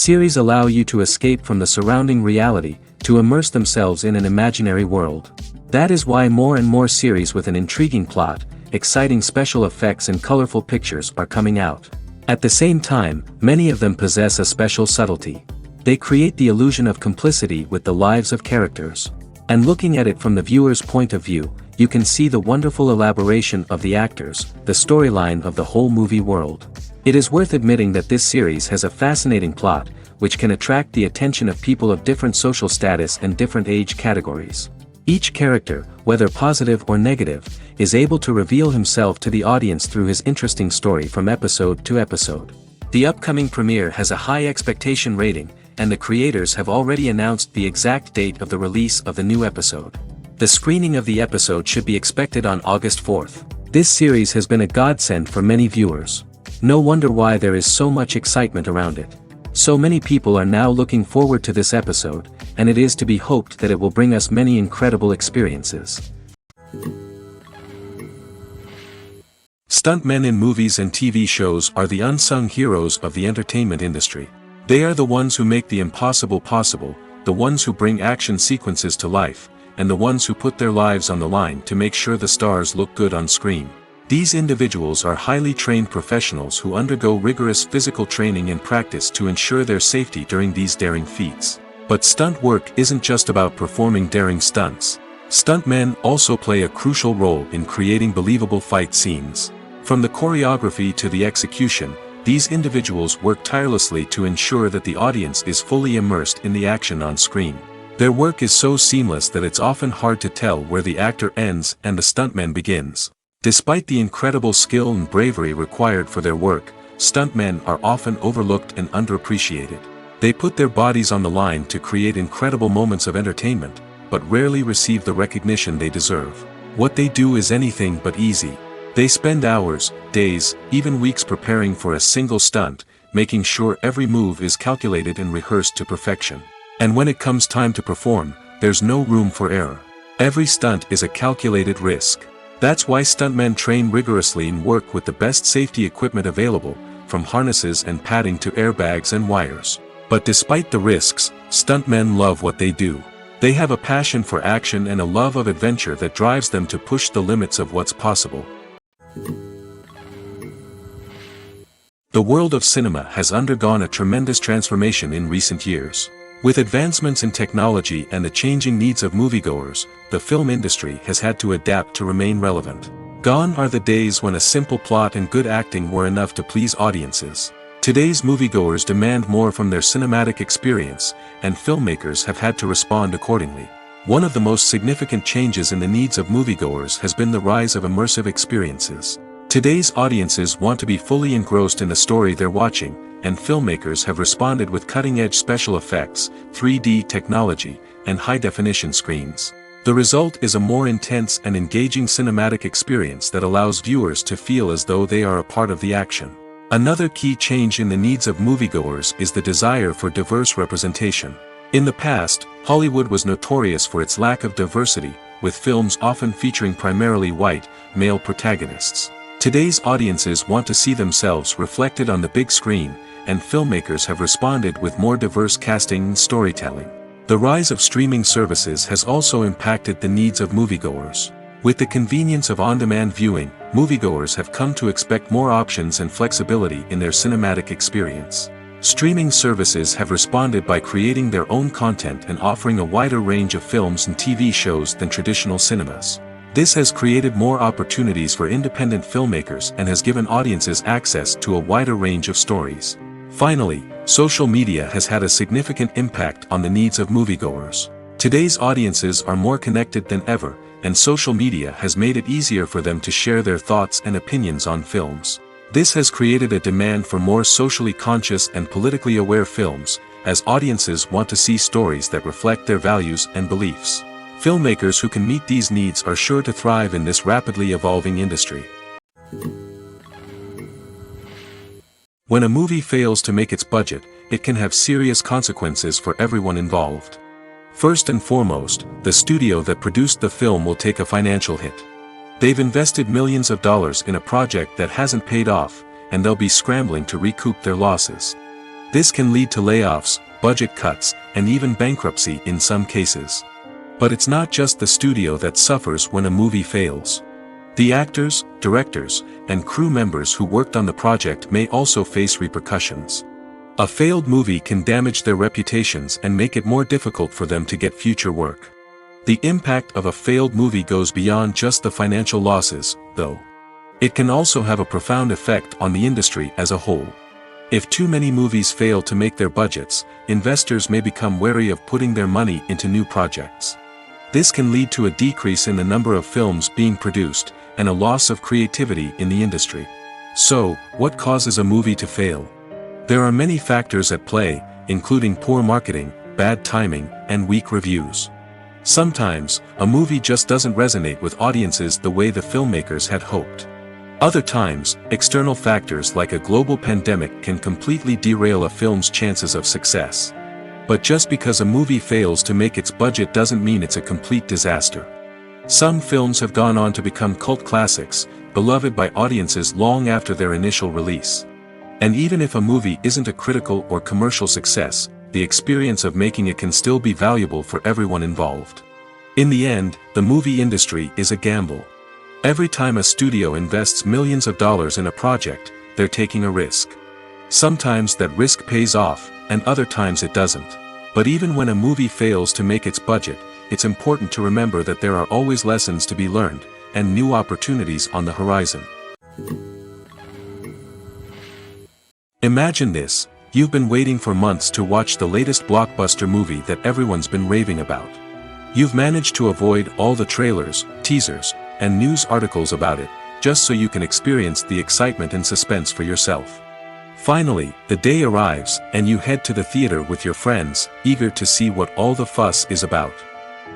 Series allow you to escape from the surrounding reality, to immerse themselves in an imaginary world. That is why more and more series with an intriguing plot, exciting special effects and colorful pictures are coming out. At the same time, many of them possess a special subtlety. They create the illusion of complicity with the lives of characters. And looking at it from the viewer's point of view, you can see the wonderful elaboration of the actors, the storyline of the whole movie world. It is worth admitting that this series has a fascinating plot, which can attract the attention of people of different social status and different age categories. Each character, whether positive or negative, is able to reveal himself to the audience through his interesting story from episode to episode. The upcoming premiere has a high expectation rating, and the creators have already announced the exact date of the release of the new episode. The screening of the episode should be expected on August 4th. This series has been a godsend for many viewers. No wonder why there is so much excitement around it. So many people are now looking forward to this episode, and it is to be hoped that it will bring us many incredible experiences. Stuntmen in movies and TV shows are the unsung heroes of the entertainment industry. They are the ones who make the impossible possible, the ones who bring action sequences to life, and the ones who put their lives on the line to make sure the stars look good on screen. These individuals are highly trained professionals who undergo rigorous physical training and practice to ensure their safety during these daring feats. But stunt work isn't just about performing daring stunts. Stuntmen also play a crucial role in creating believable fight scenes. From the choreography to the execution, these individuals work tirelessly to ensure that the audience is fully immersed in the action on screen. Their work is so seamless that it's often hard to tell where the actor ends and the stuntman begins. Despite the incredible skill and bravery required for their work, stuntmen are often overlooked and underappreciated. They put their bodies on the line to create incredible moments of entertainment, but rarely receive the recognition they deserve. What they do is anything but easy. They spend hours, days, even weeks preparing for a single stunt, making sure every move is calculated and rehearsed to perfection. And when it comes time to perform, there's no room for error. Every stunt is a calculated risk. That's why stuntmen train rigorously and work with the best safety equipment available, from harnesses and padding to airbags and wires. But despite the risks, stuntmen love what they do. They have a passion for action and a love of adventure that drives them to push the limits of what's possible. The world of cinema has undergone a tremendous transformation in recent years. With advancements in technology and the changing needs of moviegoers, the film industry has had to adapt to remain relevant. Gone are the days when a simple plot and good acting were enough to please audiences. Today's moviegoers demand more from their cinematic experience, and filmmakers have had to respond accordingly. One of the most significant changes in the needs of moviegoers has been the rise of immersive experiences. Today's audiences want to be fully engrossed in the story they're watching, and filmmakers have responded with cutting-edge special effects, 3D technology, and high-definition screens. The result is a more intense and engaging cinematic experience that allows viewers to feel as though they are a part of the action. Another key change in the needs of moviegoers is the desire for diverse representation. In the past, Hollywood was notorious for its lack of diversity, with films often featuring primarily white, male protagonists. Today's audiences want to see themselves reflected on the big screen, and filmmakers have responded with more diverse casting and storytelling. The rise of streaming services has also impacted the needs of moviegoers. With the convenience of on-demand viewing, moviegoers have come to expect more options and flexibility in their cinematic experience. Streaming services have responded by creating their own content and offering a wider range of films and TV shows than traditional cinemas. This has created more opportunities for independent filmmakers and has given audiences access to a wider range of stories. Finally, social media has had a significant impact on the needs of moviegoers. Today's audiences are more connected than ever, and social media has made it easier for them to share their thoughts and opinions on films. This has created a demand for more socially conscious and politically aware films, as audiences want to see stories that reflect their values and beliefs. Filmmakers who can meet these needs are sure to thrive in this rapidly evolving industry. When a movie fails to make its budget, it can have serious consequences for everyone involved. First and foremost, the studio that produced the film will take a financial hit. They've invested millions of dollars in a project that hasn't paid off, and they'll be scrambling to recoup their losses. This can lead to layoffs, budget cuts, and even bankruptcy in some cases. But it's not just the studio that suffers when a movie fails. The actors, directors, and crew members who worked on the project may also face repercussions. A failed movie can damage their reputations and make it more difficult for them to get future work. The impact of a failed movie goes beyond just the financial losses, though. It can also have a profound effect on the industry as a whole. If too many movies fail to make their budgets, investors may become wary of putting their money into new projects. This can lead to a decrease in the number of films being produced, and a loss of creativity in the industry. So, what causes a movie to fail? There are many factors at play, including poor marketing, bad timing, and weak reviews. Sometimes, a movie just doesn't resonate with audiences the way the filmmakers had hoped. Other times, external factors like a global pandemic can completely derail a film's chances of success. But just because a movie fails to make its budget doesn't mean it's a complete disaster. Some films have gone on to become cult classics, beloved by audiences long after their initial release. And even if a movie isn't a critical or commercial success, the experience of making it can still be valuable for everyone involved. In the end, the movie industry is a gamble. Every time a studio invests millions of dollars in a project, they're taking a risk. Sometimes that risk pays off, and other times it doesn't. But even when a movie fails to make its budget, it's important to remember that there are always lessons to be learned, and new opportunities on the horizon. Imagine this: you've been waiting for months to watch the latest blockbuster movie that everyone's been raving about. You've managed to avoid all the trailers, teasers, and news articles about it, just so you can experience the excitement and suspense for yourself. Finally, the day arrives, and you head to the theater with your friends, eager to see what all the fuss is about.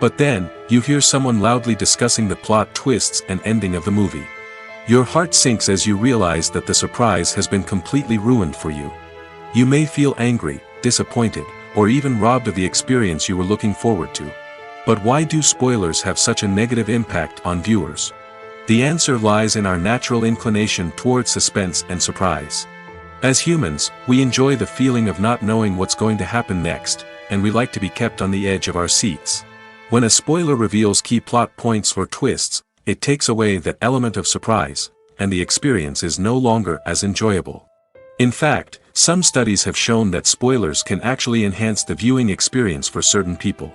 But then, you hear someone loudly discussing the plot twists and ending of the movie. Your heart sinks as you realize that the surprise has been completely ruined for you. You may feel angry, disappointed, or even robbed of the experience you were looking forward to. But why do spoilers have such a negative impact on viewers? The answer lies in our natural inclination towards suspense and surprise. As humans, we enjoy the feeling of not knowing what's going to happen next, and we like to be kept on the edge of our seats. When a spoiler reveals key plot points or twists, it takes away that element of surprise, and the experience is no longer as enjoyable. In fact, some studies have shown that spoilers can actually enhance the viewing experience for certain people.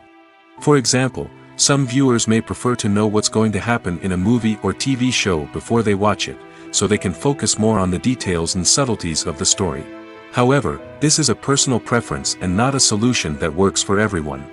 For example, some viewers may prefer to know what's going to happen in a movie or TV show before they watch it, so they can focus more on the details and subtleties of the story. However, this is a personal preference and not a solution that works for everyone.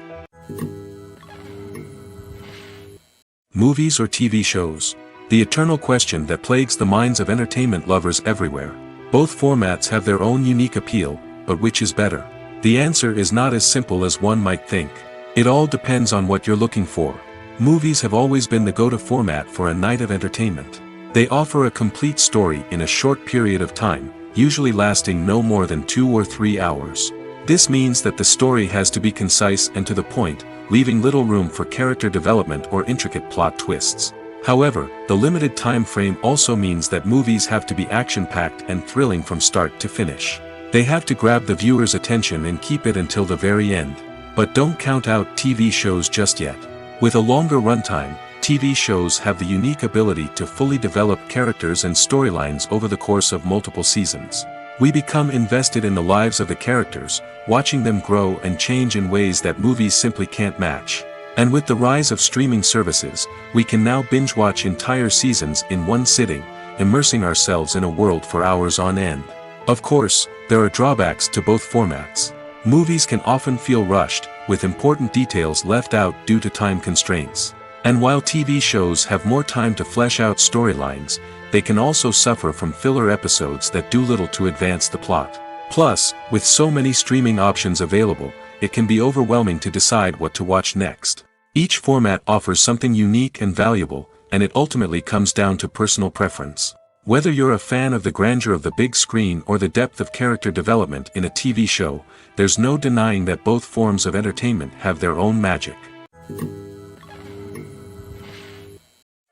Movies or TV shows? The eternal question that plagues the minds of entertainment lovers everywhere. Both formats have their own unique appeal, but which is better? The answer is not as simple as one might think. It all depends on what you're looking for. Movies have always been the go-to format for a night of entertainment. They offer a complete story in a short period of time, usually lasting no more than 2 or 3 hours. This means that the story has to be concise and to the point, leaving little room for character development or intricate plot twists. However, the limited time frame also means that movies have to be action-packed and thrilling from start to finish. They have to grab the viewer's attention and keep it until the very end. But don't count out TV shows just yet. With a longer runtime, TV shows have the unique ability to fully develop characters and storylines over the course of multiple seasons. We become invested in the lives of the characters, watching them grow and change in ways that movies simply can't match. And with the rise of streaming services, we can now binge-watch entire seasons in one sitting, immersing ourselves in a world for hours on end. Of course, there are drawbacks to both formats. Movies can often feel rushed, with important details left out due to time constraints. And while TV shows have more time to flesh out storylines, they can also suffer from filler episodes that do little to advance the plot. Plus, with so many streaming options available, it can be overwhelming to decide what to watch next. Each format offers something unique and valuable, and it ultimately comes down to personal preference. Whether you're a fan of the grandeur of the big screen or the depth of character development in a TV show, there's no denying that both forms of entertainment have their own magic.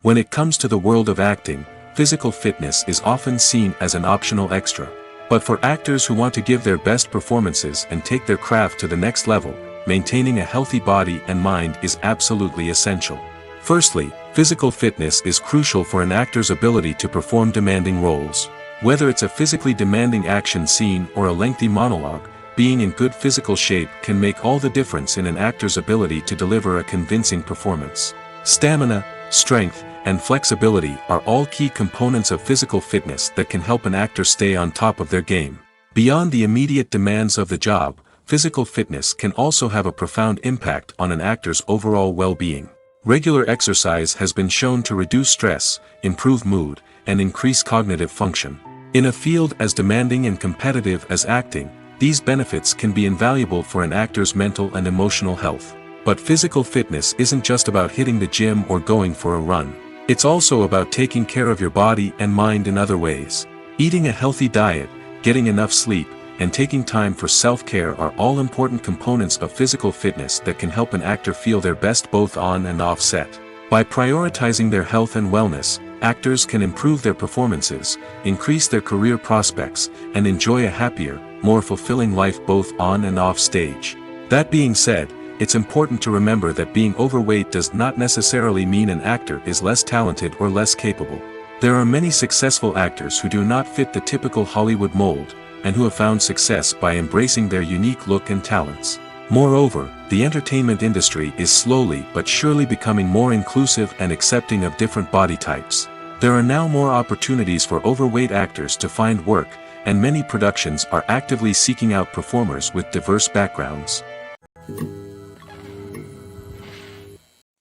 When it comes to the world of acting, physical fitness is often seen as an optional extra. But for actors who want to give their best performances and take their craft to the next level, maintaining a healthy body and mind is absolutely essential. Firstly, physical fitness is crucial for an actor's ability to perform demanding roles. Whether it's a physically demanding action scene or a lengthy monologue, being in good physical shape can make all the difference in an actor's ability to deliver a convincing performance. Stamina, strength, and flexibility are all key components of physical fitness that can help an actor stay on top of their game. Beyond the immediate demands of the job, physical fitness can also have a profound impact on an actor's overall well-being. Regular exercise has been shown to reduce stress, improve mood, and increase cognitive function. In a field as demanding and competitive as acting, these benefits can be invaluable for an actor's mental and emotional health. But physical fitness isn't just about hitting the gym or going for a run. It's also about taking care of your body and mind in other ways. Eating a healthy diet, getting enough sleep, and taking time for self-care are all important components of physical fitness that can help an actor feel their best both on and off set. By prioritizing their health and wellness, actors can improve their performances, increase their career prospects, and enjoy a happier, more fulfilling life both on and off stage. That being said, it's important to remember that being overweight does not necessarily mean an actor is less talented or less capable. There are many successful actors who do not fit the typical Hollywood mold, and who have found success by embracing their unique look and talents. Moreover, the entertainment industry is slowly but surely becoming more inclusive and accepting of different body types. There are now more opportunities for overweight actors to find work, and many productions are actively seeking out performers with diverse backgrounds.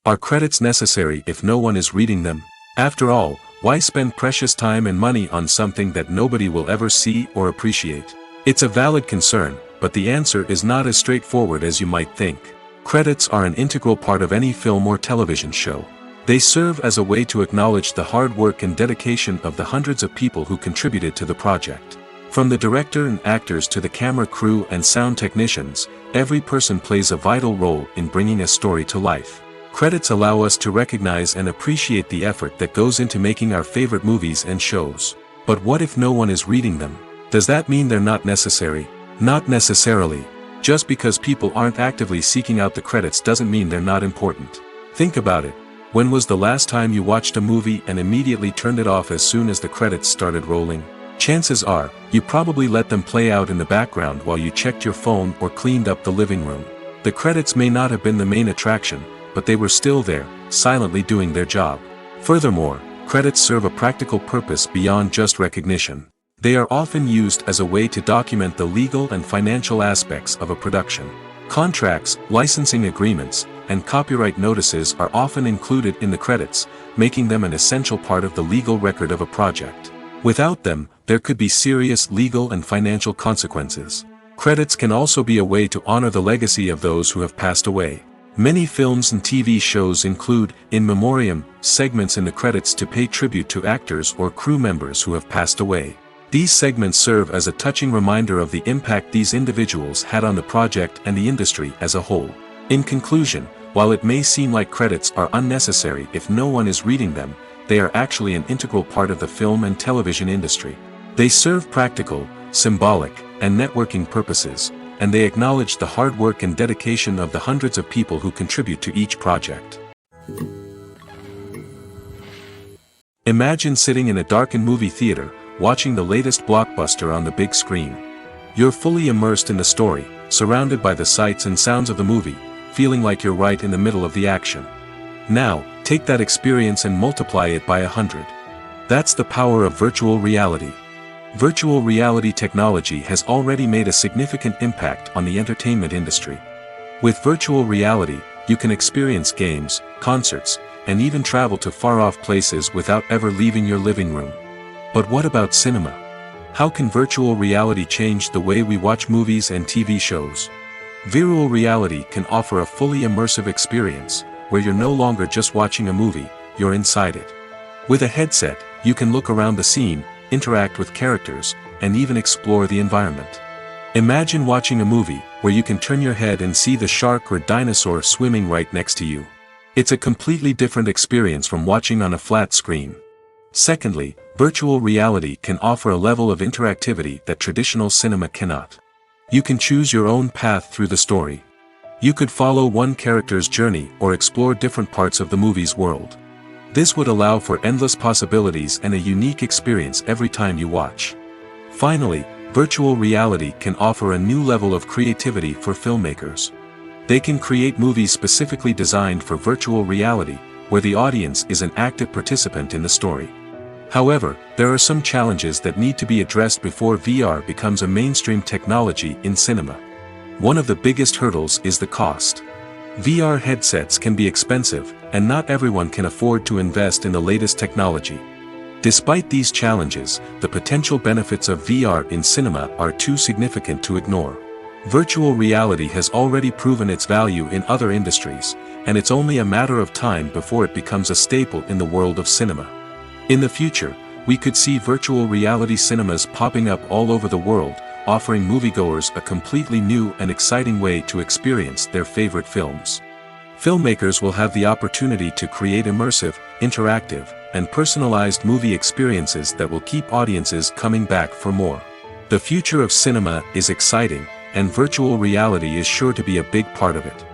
Are credits necessary if no one is reading them? After all, why spend precious time and money on something that nobody will ever see or appreciate? It's a valid concern, but the answer is not as straightforward as you might think. Credits are an integral part of any film or television show. They serve as a way to acknowledge the hard work and dedication of the hundreds of people who contributed to the project. From the director and actors to the camera crew and sound technicians, every person plays a vital role in bringing a story to life. Credits allow us to recognize and appreciate the effort that goes into making our favorite movies and shows. But what if no one is reading them? Does that mean they're not necessary? Not necessarily. Just because people aren't actively seeking out the credits doesn't mean they're not important. Think about it. When was the last time you watched a movie and immediately turned it off as soon as the credits started rolling? Chances are, you probably let them play out in the background while you checked your phone or cleaned up the living room. The credits may not have been the main attraction, but they were still there, silently doing their job. Furthermore, credits serve a practical purpose beyond just recognition. They are often used as a way to document the legal and financial aspects of a production. Contracts, licensing agreements, and copyright notices are often included in the credits, making them an essential part of the legal record of a project. Without them, there could be serious legal and financial consequences. Credits can also be a way to honor the legacy of those who have passed away. Many films and TV shows include, in memoriam, segments in the credits to pay tribute to actors or crew members who have passed away. These segments serve as a touching reminder of the impact these individuals had on the project and the industry as a whole. In conclusion, while it may seem like credits are unnecessary if no one is reading them, they are actually an integral part of the film and television industry. They serve practical, symbolic, and networking purposes, and they acknowledge the hard work and dedication of the hundreds of people who contribute to each project. Imagine sitting in a darkened movie theater, watching the latest blockbuster on the big screen. You're fully immersed in the story, surrounded by the sights and sounds of the movie, feeling like you're right in the middle of the action. Now, take that experience and multiply it by 100. That's the power of virtual reality. Virtual reality technology has already made a significant impact on the entertainment industry. With virtual reality, you can experience games, concerts, and even travel to far-off places without ever leaving your living room. But what about cinema? How can virtual reality change the way we watch movies and TV shows? Virtual reality can offer a fully immersive experience, where you're no longer just watching a movie, you're inside it. With a headset, you can look around the scene, interact with characters, and even explore the environment. Imagine watching a movie where you can turn your head and see the shark or dinosaur swimming right next to you. It's a completely different experience from watching on a flat screen. Secondly, virtual reality can offer a level of interactivity that traditional cinema cannot. You can choose your own path through the story. You could follow one character's journey or explore different parts of the movie's world. This would allow for endless possibilities and a unique experience every time you watch. Finally, virtual reality can offer a new level of creativity for filmmakers. They can create movies specifically designed for virtual reality, where the audience is an active participant in the story. However, there are some challenges that need to be addressed before VR becomes a mainstream technology in cinema. One of the biggest hurdles is the cost. VR headsets can be expensive, and not everyone can afford to invest in the latest technology. Despite these challenges, the potential benefits of VR in cinema are too significant to ignore. Virtual reality has already proven its value in other industries, and it's only a matter of time before it becomes a staple in the world of cinema. In the future, we could see virtual reality cinemas popping up all over the world, offering moviegoers a completely new and exciting way to experience their favorite films. Filmmakers will have the opportunity to create immersive, interactive, and personalized movie experiences that will keep audiences coming back for more. The future of cinema is exciting, and virtual reality is sure to be a big part of it.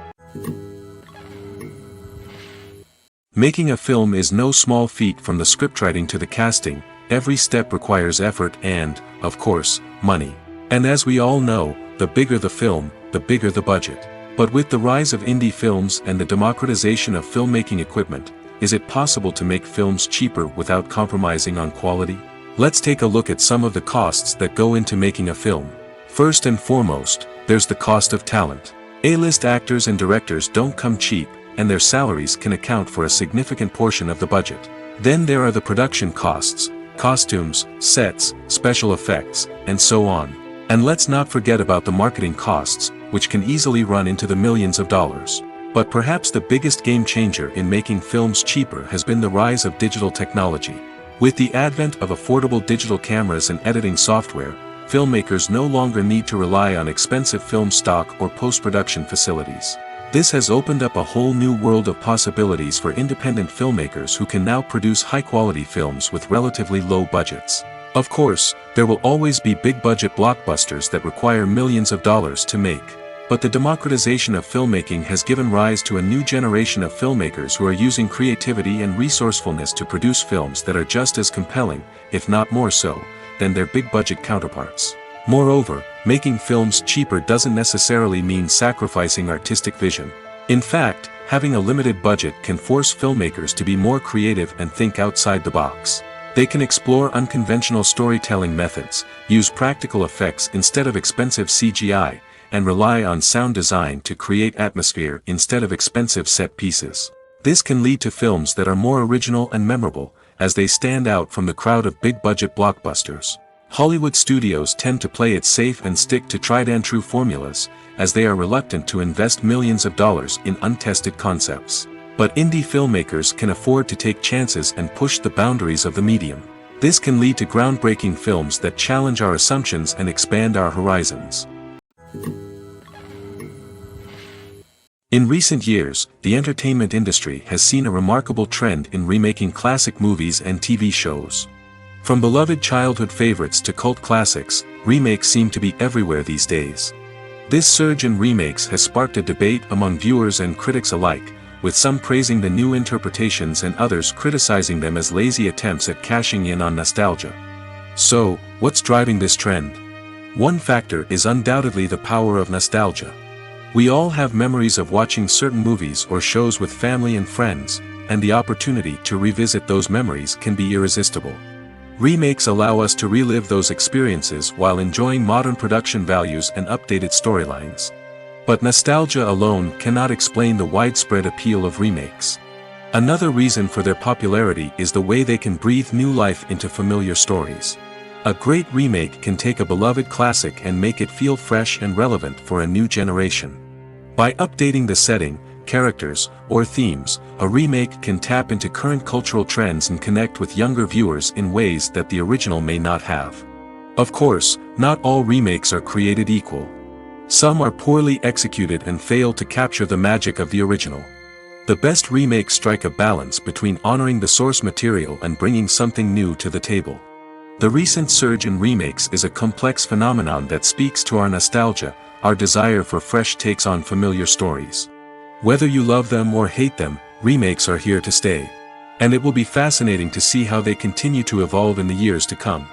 Making a film is no small feat. From the scriptwriting to the casting, every step requires effort and, of course, money. And as we all know, the bigger the film, the bigger the budget. But with the rise of indie films and the democratization of filmmaking equipment, is it possible to make films cheaper without compromising on quality? Let's take a look at some of the costs that go into making a film. First and foremost, there's the cost of talent. A-list actors and directors don't come cheap, and their salaries can account for a significant portion of the budget. Then there are the production costs, costumes, sets, special effects, and so on. And let's not forget about the marketing costs, which can easily run into the millions of dollars. But perhaps the biggest game changer in making films cheaper has been the rise of digital technology. With the advent of affordable digital cameras and editing software, filmmakers no longer need to rely on expensive film stock or post-production facilities. This has opened up a whole new world of possibilities for independent filmmakers who can now produce high-quality films with relatively low budgets. Of course, there will always be big-budget blockbusters that require millions of dollars to make. But the democratization of filmmaking has given rise to a new generation of filmmakers who are using creativity and resourcefulness to produce films that are just as compelling, if not more so, than their big-budget counterparts. Moreover, making films cheaper doesn't necessarily mean sacrificing artistic vision. In fact, having a limited budget can force filmmakers to be more creative and think outside the box. They can explore unconventional storytelling methods, use practical effects instead of expensive CGI, and rely on sound design to create atmosphere instead of expensive set pieces. This can lead to films that are more original and memorable, as they stand out from the crowd of big-budget blockbusters. Hollywood studios tend to play it safe and stick to tried-and-true formulas, as they are reluctant to invest millions of dollars in untested concepts. But indie filmmakers can afford to take chances and push the boundaries of the medium. This can lead to groundbreaking films that challenge our assumptions and expand our horizons. In recent years, the entertainment industry has seen a remarkable trend in remaking classic movies and TV shows. From beloved childhood favorites to cult classics, remakes seem to be everywhere these days. This surge in remakes has sparked a debate among viewers and critics alike, with some praising the new interpretations and others criticizing them as lazy attempts at cashing in on nostalgia. So, what's driving this trend? One factor is undoubtedly the power of nostalgia. We all have memories of watching certain movies or shows with family and friends, and the opportunity to revisit those memories can be irresistible. Remakes allow us to relive those experiences while enjoying modern production values and updated storylines. But nostalgia alone cannot explain the widespread appeal of remakes. Another reason for their popularity is the way they can breathe new life into familiar stories. A great remake can take a beloved classic and make it feel fresh and relevant for a new generation. By updating the setting, characters, or themes, a remake can tap into current cultural trends and connect with younger viewers in ways that the original may not have. Of course, not all remakes are created equal. Some are poorly executed and fail to capture the magic of the original. The best remakes strike a balance between honoring the source material and bringing something new to the table. The recent surge in remakes is a complex phenomenon that speaks to our nostalgia, our desire for fresh takes on familiar stories. Whether you love them or hate them, remakes are here to stay. And it will be fascinating to see how they continue to evolve in the years to come.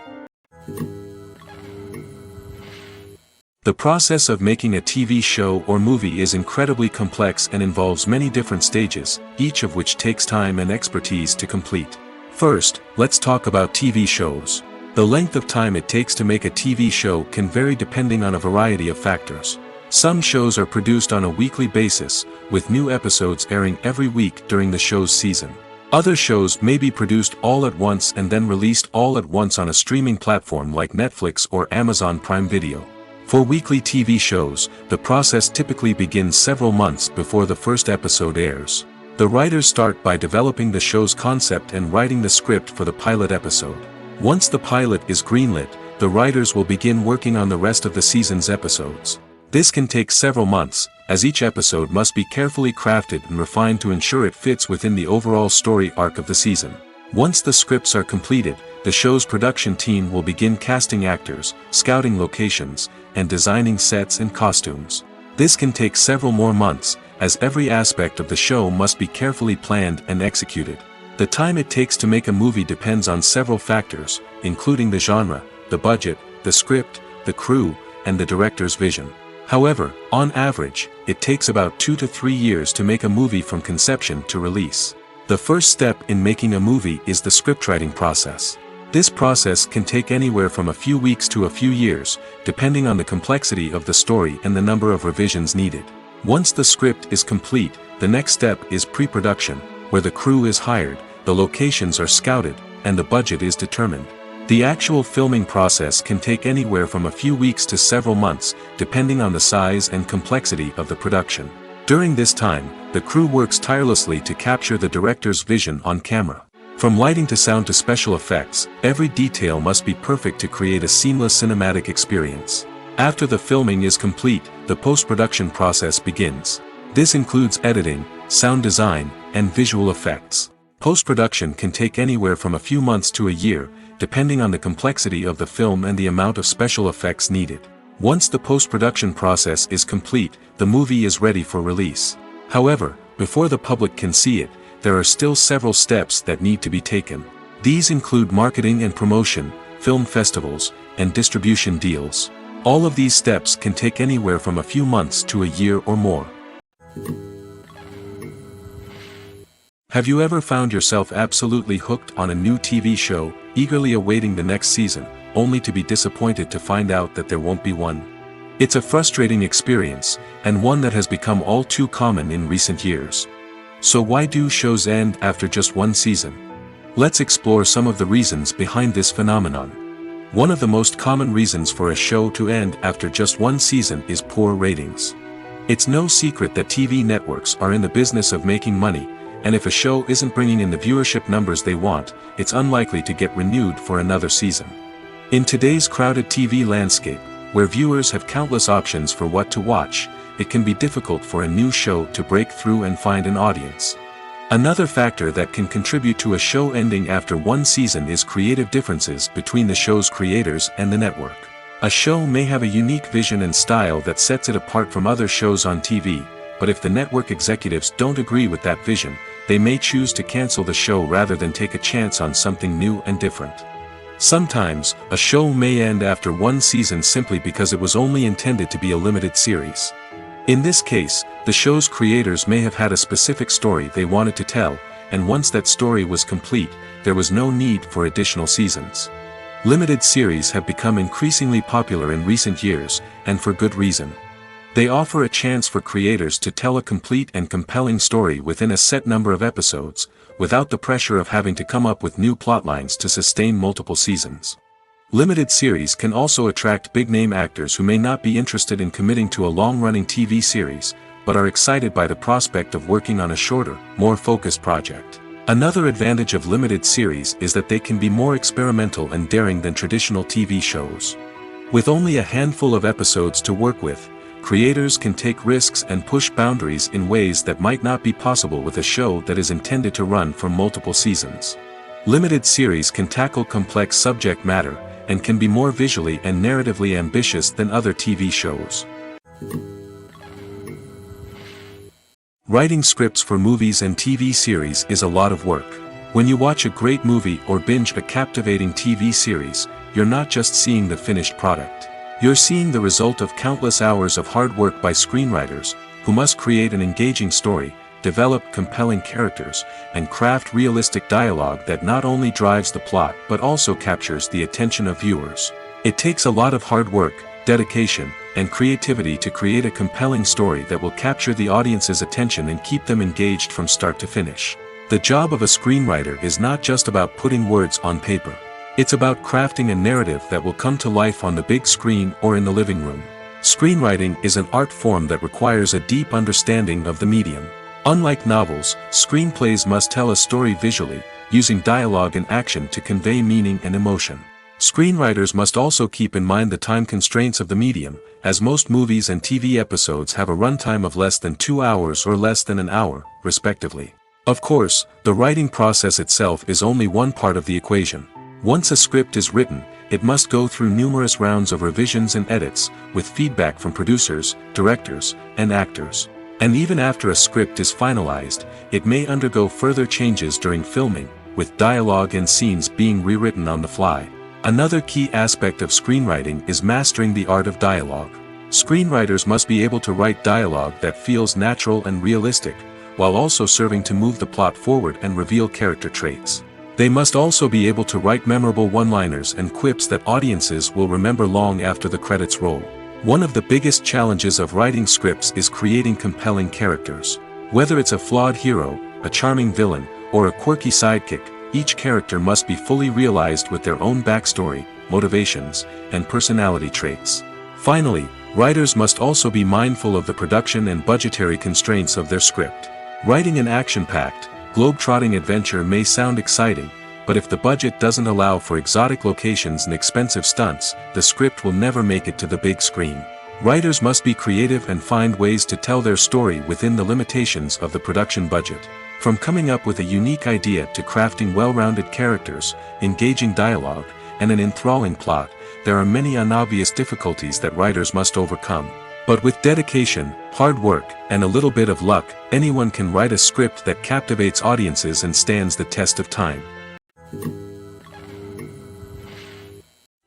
The process of making a TV show or movie is incredibly complex and involves many different stages, each of which takes time and expertise to complete. First, let's talk about TV shows. The length of time it takes to make a TV show can vary depending on a variety of factors. Some shows are produced on a weekly basis, with new episodes airing every week during the show's season. Other shows may be produced all at once and then released all at once on a streaming platform like Netflix or Amazon Prime Video. For weekly TV shows, the process typically begins several months before the first episode airs. The writers start by developing the show's concept and writing the script for the pilot episode. Once the pilot is greenlit, the writers will begin working on the rest of the season's episodes. This can take several months, as each episode must be carefully crafted and refined to ensure it fits within the overall story arc of the season. Once the scripts are completed, the show's production team will begin casting actors, scouting locations, and designing sets and costumes. This can take several more months, as every aspect of the show must be carefully planned and executed. The time it takes to make a movie depends on several factors, including the genre, the budget, the script, the crew, and the director's vision. However, on average, it takes about 2 to 3 years to make a movie from conception to release. The first step in making a movie is the scriptwriting process. This process can take anywhere from a few weeks to a few years, depending on the complexity of the story and the number of revisions needed. Once the script is complete, the next step is pre-production, where the crew is hired, the locations are scouted, and the budget is determined. The actual filming process can take anywhere from a few weeks to several months, depending on the size and complexity of the production. During this time, the crew works tirelessly to capture the director's vision on camera. From lighting to sound to special effects, every detail must be perfect to create a seamless cinematic experience. After the filming is complete, the post-production process begins. This includes editing, sound design, and visual effects. Post-production can take anywhere from a few months to a year, depending on the complexity of the film and the amount of special effects needed. Once the post-production process is complete, the movie is ready for release. However, before the public can see it, there are still several steps that need to be taken. These include marketing and promotion, film festivals, and distribution deals. All of these steps can take anywhere from a few months to a year or more. Have you ever found yourself absolutely hooked on a new TV show, eagerly awaiting the next season, only to be disappointed to find out that there won't be one? It's a frustrating experience, and one that has become all too common in recent years. So why do shows end after just one season? Let's explore some of the reasons behind this phenomenon. One of the most common reasons for a show to end after just one season is poor ratings. It's no secret that TV networks are in the business of making money, and if a show isn't bringing in the viewership numbers they want, it's unlikely to get renewed for another season. In today's crowded TV landscape, where viewers have countless options for what to watch, it can be difficult for a new show to break through and find an audience. Another factor that can contribute to a show ending after one season is creative differences between the show's creators and the network. A show may have a unique vision and style that sets it apart from other shows on TV, but if the network executives don't agree with that vision, they may choose to cancel the show rather than take a chance on something new and different. Sometimes, a show may end after one season simply because it was only intended to be a limited series. In this case, the show's creators may have had a specific story they wanted to tell, and once that story was complete, there was no need for additional seasons. Limited series have become increasingly popular in recent years, and for good reason. They offer a chance for creators to tell a complete and compelling story within a set number of episodes, without the pressure of having to come up with new plotlines to sustain multiple seasons. Limited series can also attract big-name actors who may not be interested in committing to a long-running TV series, but are excited by the prospect of working on a shorter, more focused project. Another advantage of limited series is that they can be more experimental and daring than traditional TV shows. With only a handful of episodes to work with, creators can take risks and push boundaries in ways that might not be possible with a show that is intended to run for multiple seasons. Limited series can tackle complex subject matter, and can be more visually and narratively ambitious than other TV shows. Writing scripts for movies and TV series is a lot of work. When you watch a great movie or binge a captivating TV series, you're not just seeing the finished product. You're seeing the result of countless hours of hard work by screenwriters, who must create an engaging story, develop compelling characters, and craft realistic dialogue that not only drives the plot but also captures the attention of viewers. It takes a lot of hard work, dedication, and creativity to create a compelling story that will capture the audience's attention and keep them engaged from start to finish. The job of a screenwriter is not just about putting words on paper. It's about crafting a narrative that will come to life on the big screen or in the living room. Screenwriting is an art form that requires a deep understanding of the medium. Unlike novels, screenplays must tell a story visually, using dialogue and action to convey meaning and emotion. Screenwriters must also keep in mind the time constraints of the medium, as most movies and TV episodes have a runtime of less than 2 hours or less than an hour, respectively. Of course, the writing process itself is only one part of the equation. Once a script is written, it must go through numerous rounds of revisions and edits, with feedback from producers, directors, and actors. And even after a script is finalized, it may undergo further changes during filming, with dialogue and scenes being rewritten on the fly. Another key aspect of screenwriting is mastering the art of dialogue. Screenwriters must be able to write dialogue that feels natural and realistic, while also serving to move the plot forward and reveal character traits. They must also be able to write memorable one-liners and quips that audiences will remember long after the credits roll. One of the biggest challenges of writing scripts is creating compelling characters. Whether it's a flawed hero, a charming villain, or a quirky sidekick, each character must be fully realized with their own backstory, motivations, and personality traits. Finally, writers must also be mindful of the production and budgetary constraints of their script. Writing an action-packed, globe-trotting adventure may sound exciting, but if the budget doesn't allow for exotic locations and expensive stunts, the script will never make it to the big screen. Writers must be creative and find ways to tell their story within the limitations of the production budget. From coming up with a unique idea to crafting well-rounded characters, engaging dialogue, and an enthralling plot, there are many unobvious difficulties that writers must overcome. But with dedication, hard work, and a little bit of luck, anyone can write a script that captivates audiences and stands the test of time.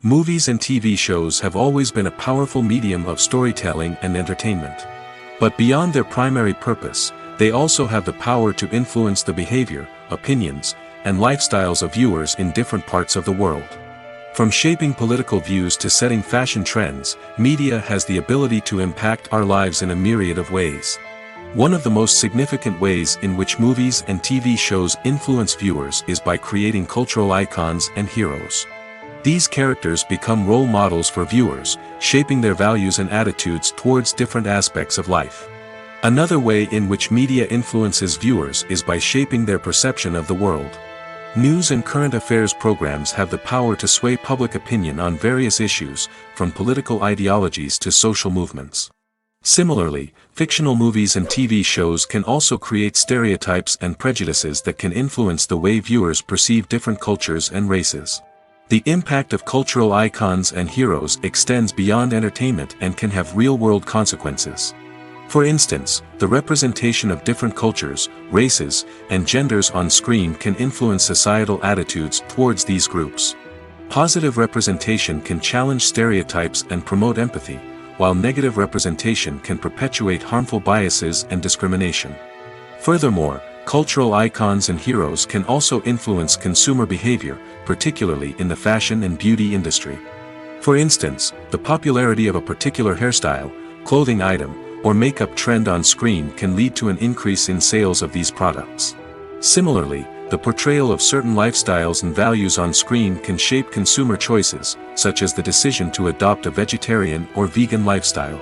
Movies and TV shows have always been a powerful medium of storytelling and entertainment. But beyond their primary purpose, they also have the power to influence the behavior, opinions, and lifestyles of viewers in different parts of the world. From shaping political views to setting fashion trends, media has the ability to impact our lives in a myriad of ways. One of the most significant ways in which movies and TV shows influence viewers is by creating cultural icons and heroes. These characters become role models for viewers, shaping their values and attitudes towards different aspects of life. Another way in which media influences viewers is by shaping their perception of the world. News and current affairs programs have the power to sway public opinion on various issues, from political ideologies to social movements. Similarly, fictional movies and TV shows can also create stereotypes and prejudices that can influence the way viewers perceive different cultures and races. The impact of cultural icons and heroes extends beyond entertainment and can have real-world consequences. For instance, the representation of different cultures, races, and genders on screen can influence societal attitudes towards these groups. Positive representation can challenge stereotypes and promote empathy, while negative representation can perpetuate harmful biases and discrimination. Furthermore, cultural icons and heroes can also influence consumer behavior, particularly in the fashion and beauty industry. For instance, the popularity of a particular hairstyle, clothing item, or makeup trend on screen can lead to an increase in sales of these products. Similarly, the portrayal of certain lifestyles and values on screen can shape consumer choices, such as the decision to adopt a vegetarian or vegan lifestyle.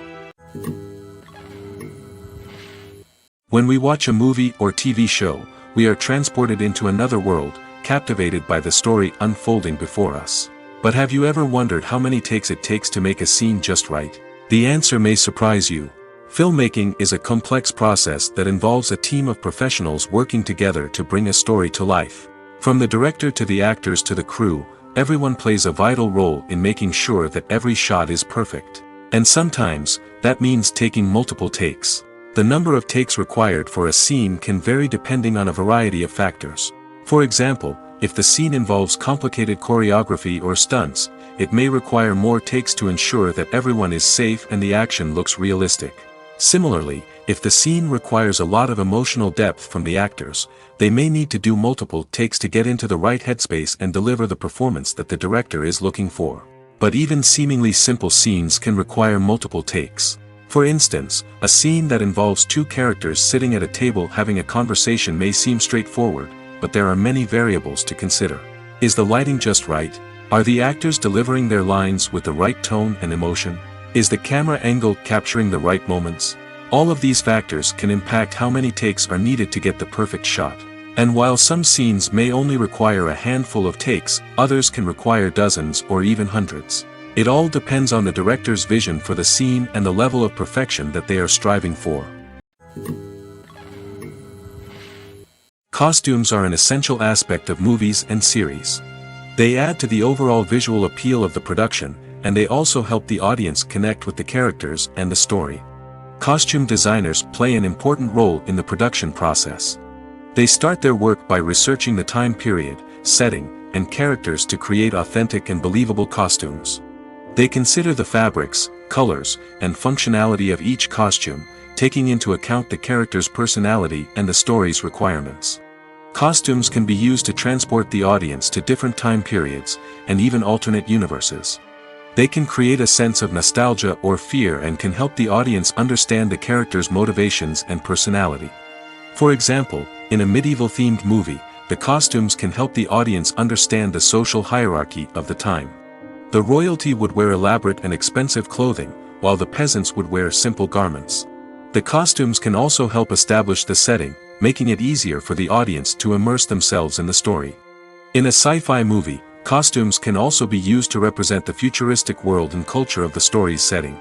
When we watch a movie or TV show, we are transported into another world, captivated by the story unfolding before us. But have you ever wondered how many takes it takes to make a scene just right? The answer may surprise you. Filmmaking is a complex process that involves a team of professionals working together to bring a story to life. From the director to the actors to the crew, everyone plays a vital role in making sure that every shot is perfect. And sometimes, that means taking multiple takes. The number of takes required for a scene can vary depending on a variety of factors. For example, if the scene involves complicated choreography or stunts, it may require more takes to ensure that everyone is safe and the action looks realistic. Similarly, if the scene requires a lot of emotional depth from the actors, they may need to do multiple takes to get into the right headspace and deliver the performance that the director is looking for. But even seemingly simple scenes can require multiple takes. For instance, a scene that involves two characters sitting at a table having a conversation may seem straightforward, but there are many variables to consider. Is the lighting just right? Are the actors delivering their lines with the right tone and emotion? Is the camera angle capturing the right moments? All of these factors can impact how many takes are needed to get the perfect shot. And while some scenes may only require a handful of takes, others can require dozens or even hundreds. It all depends on the director's vision for the scene and the level of perfection that they are striving for. Costumes are an essential aspect of movies and series. They add to the overall visual appeal of the production, and they also help the audience connect with the characters and the story. Costume designers play an important role in the production process. They start their work by researching the time period, setting, and characters to create authentic and believable costumes. They consider the fabrics, colors, and functionality of each costume, taking into account the character's personality and the story's requirements. Costumes can be used to transport the audience to different time periods, and even alternate universes. They can create a sense of nostalgia or fear and can help the audience understand the character's motivations and personality. For example, in a medieval-themed movie, the costumes can help the audience understand the social hierarchy of the time. The royalty would wear elaborate and expensive clothing, while the peasants would wear simple garments. The costumes can also help establish the setting, making it easier for the audience to immerse themselves in the story. In a sci-fi movie, costumes can also be used to represent the futuristic world and culture of the story's setting.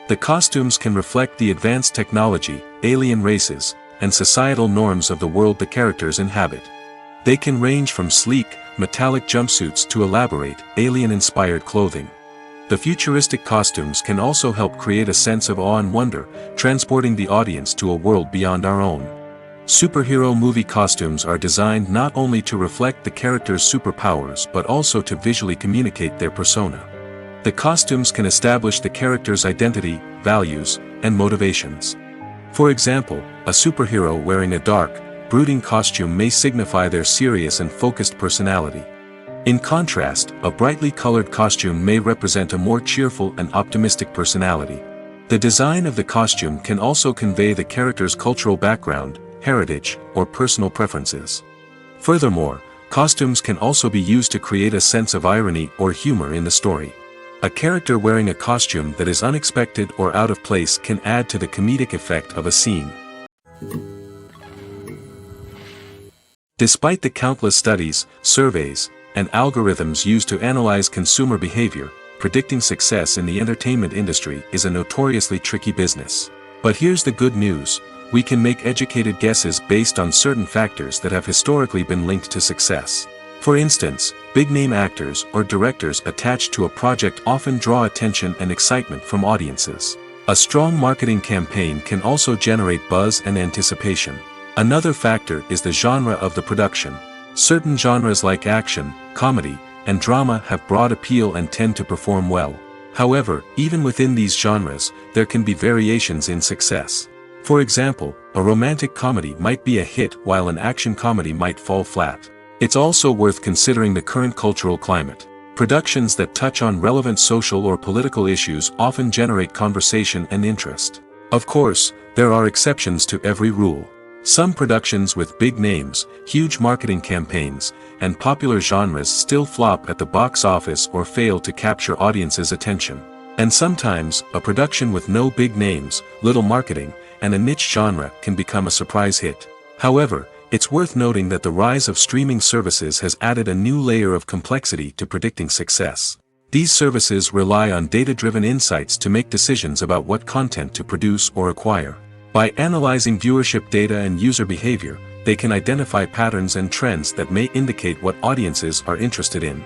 The costumes can reflect the advanced technology, alien races, and societal norms of the world the characters inhabit. They can range from sleek, metallic jumpsuits to elaborate, alien-inspired clothing. The futuristic costumes can also help create a sense of awe and wonder, transporting the audience to a world beyond our own. Superhero movie costumes are designed not only to reflect the character's superpowers but also to visually communicate their persona. The costumes can establish the character's identity, values, and motivations. For example, a superhero wearing a dark, brooding costume may signify their serious and focused personality. In contrast, a brightly colored costume may represent a more cheerful and optimistic personality. The design of the costume can also convey the character's cultural background, heritage, or personal preferences. Furthermore, costumes can also be used to create a sense of irony or humor in the story. A character wearing a costume that is unexpected or out of place can add to the comedic effect of a scene. Despite the countless studies, surveys, and algorithms used to analyze consumer behavior, predicting success in the entertainment industry is a notoriously tricky business. But here's the good news: we can make educated guesses based on certain factors that have historically been linked to success. For instance, big-name actors or directors attached to a project often draw attention and excitement from audiences. A strong marketing campaign can also generate buzz and anticipation. Another factor is the genre of the production. Certain genres like action, comedy, and drama have broad appeal and tend to perform well. However, even within these genres, there can be variations in success. For example, a romantic comedy might be a hit while an action comedy might fall flat. It's also worth considering the current cultural climate. Productions that touch on relevant social or political issues often generate conversation and interest. Of course, there are exceptions to every rule. Some productions with big names, huge marketing campaigns, and popular genres still flop at the box office or fail to capture audiences' attention. And sometimes, a production with no big names, little marketing, and a niche genre can become a surprise hit. However, it's worth noting that the rise of streaming services has added a new layer of complexity to predicting success. These services rely on data-driven insights to make decisions about what content to produce or acquire. By analyzing viewership data and user behavior, they can identify patterns and trends that may indicate what audiences are interested in.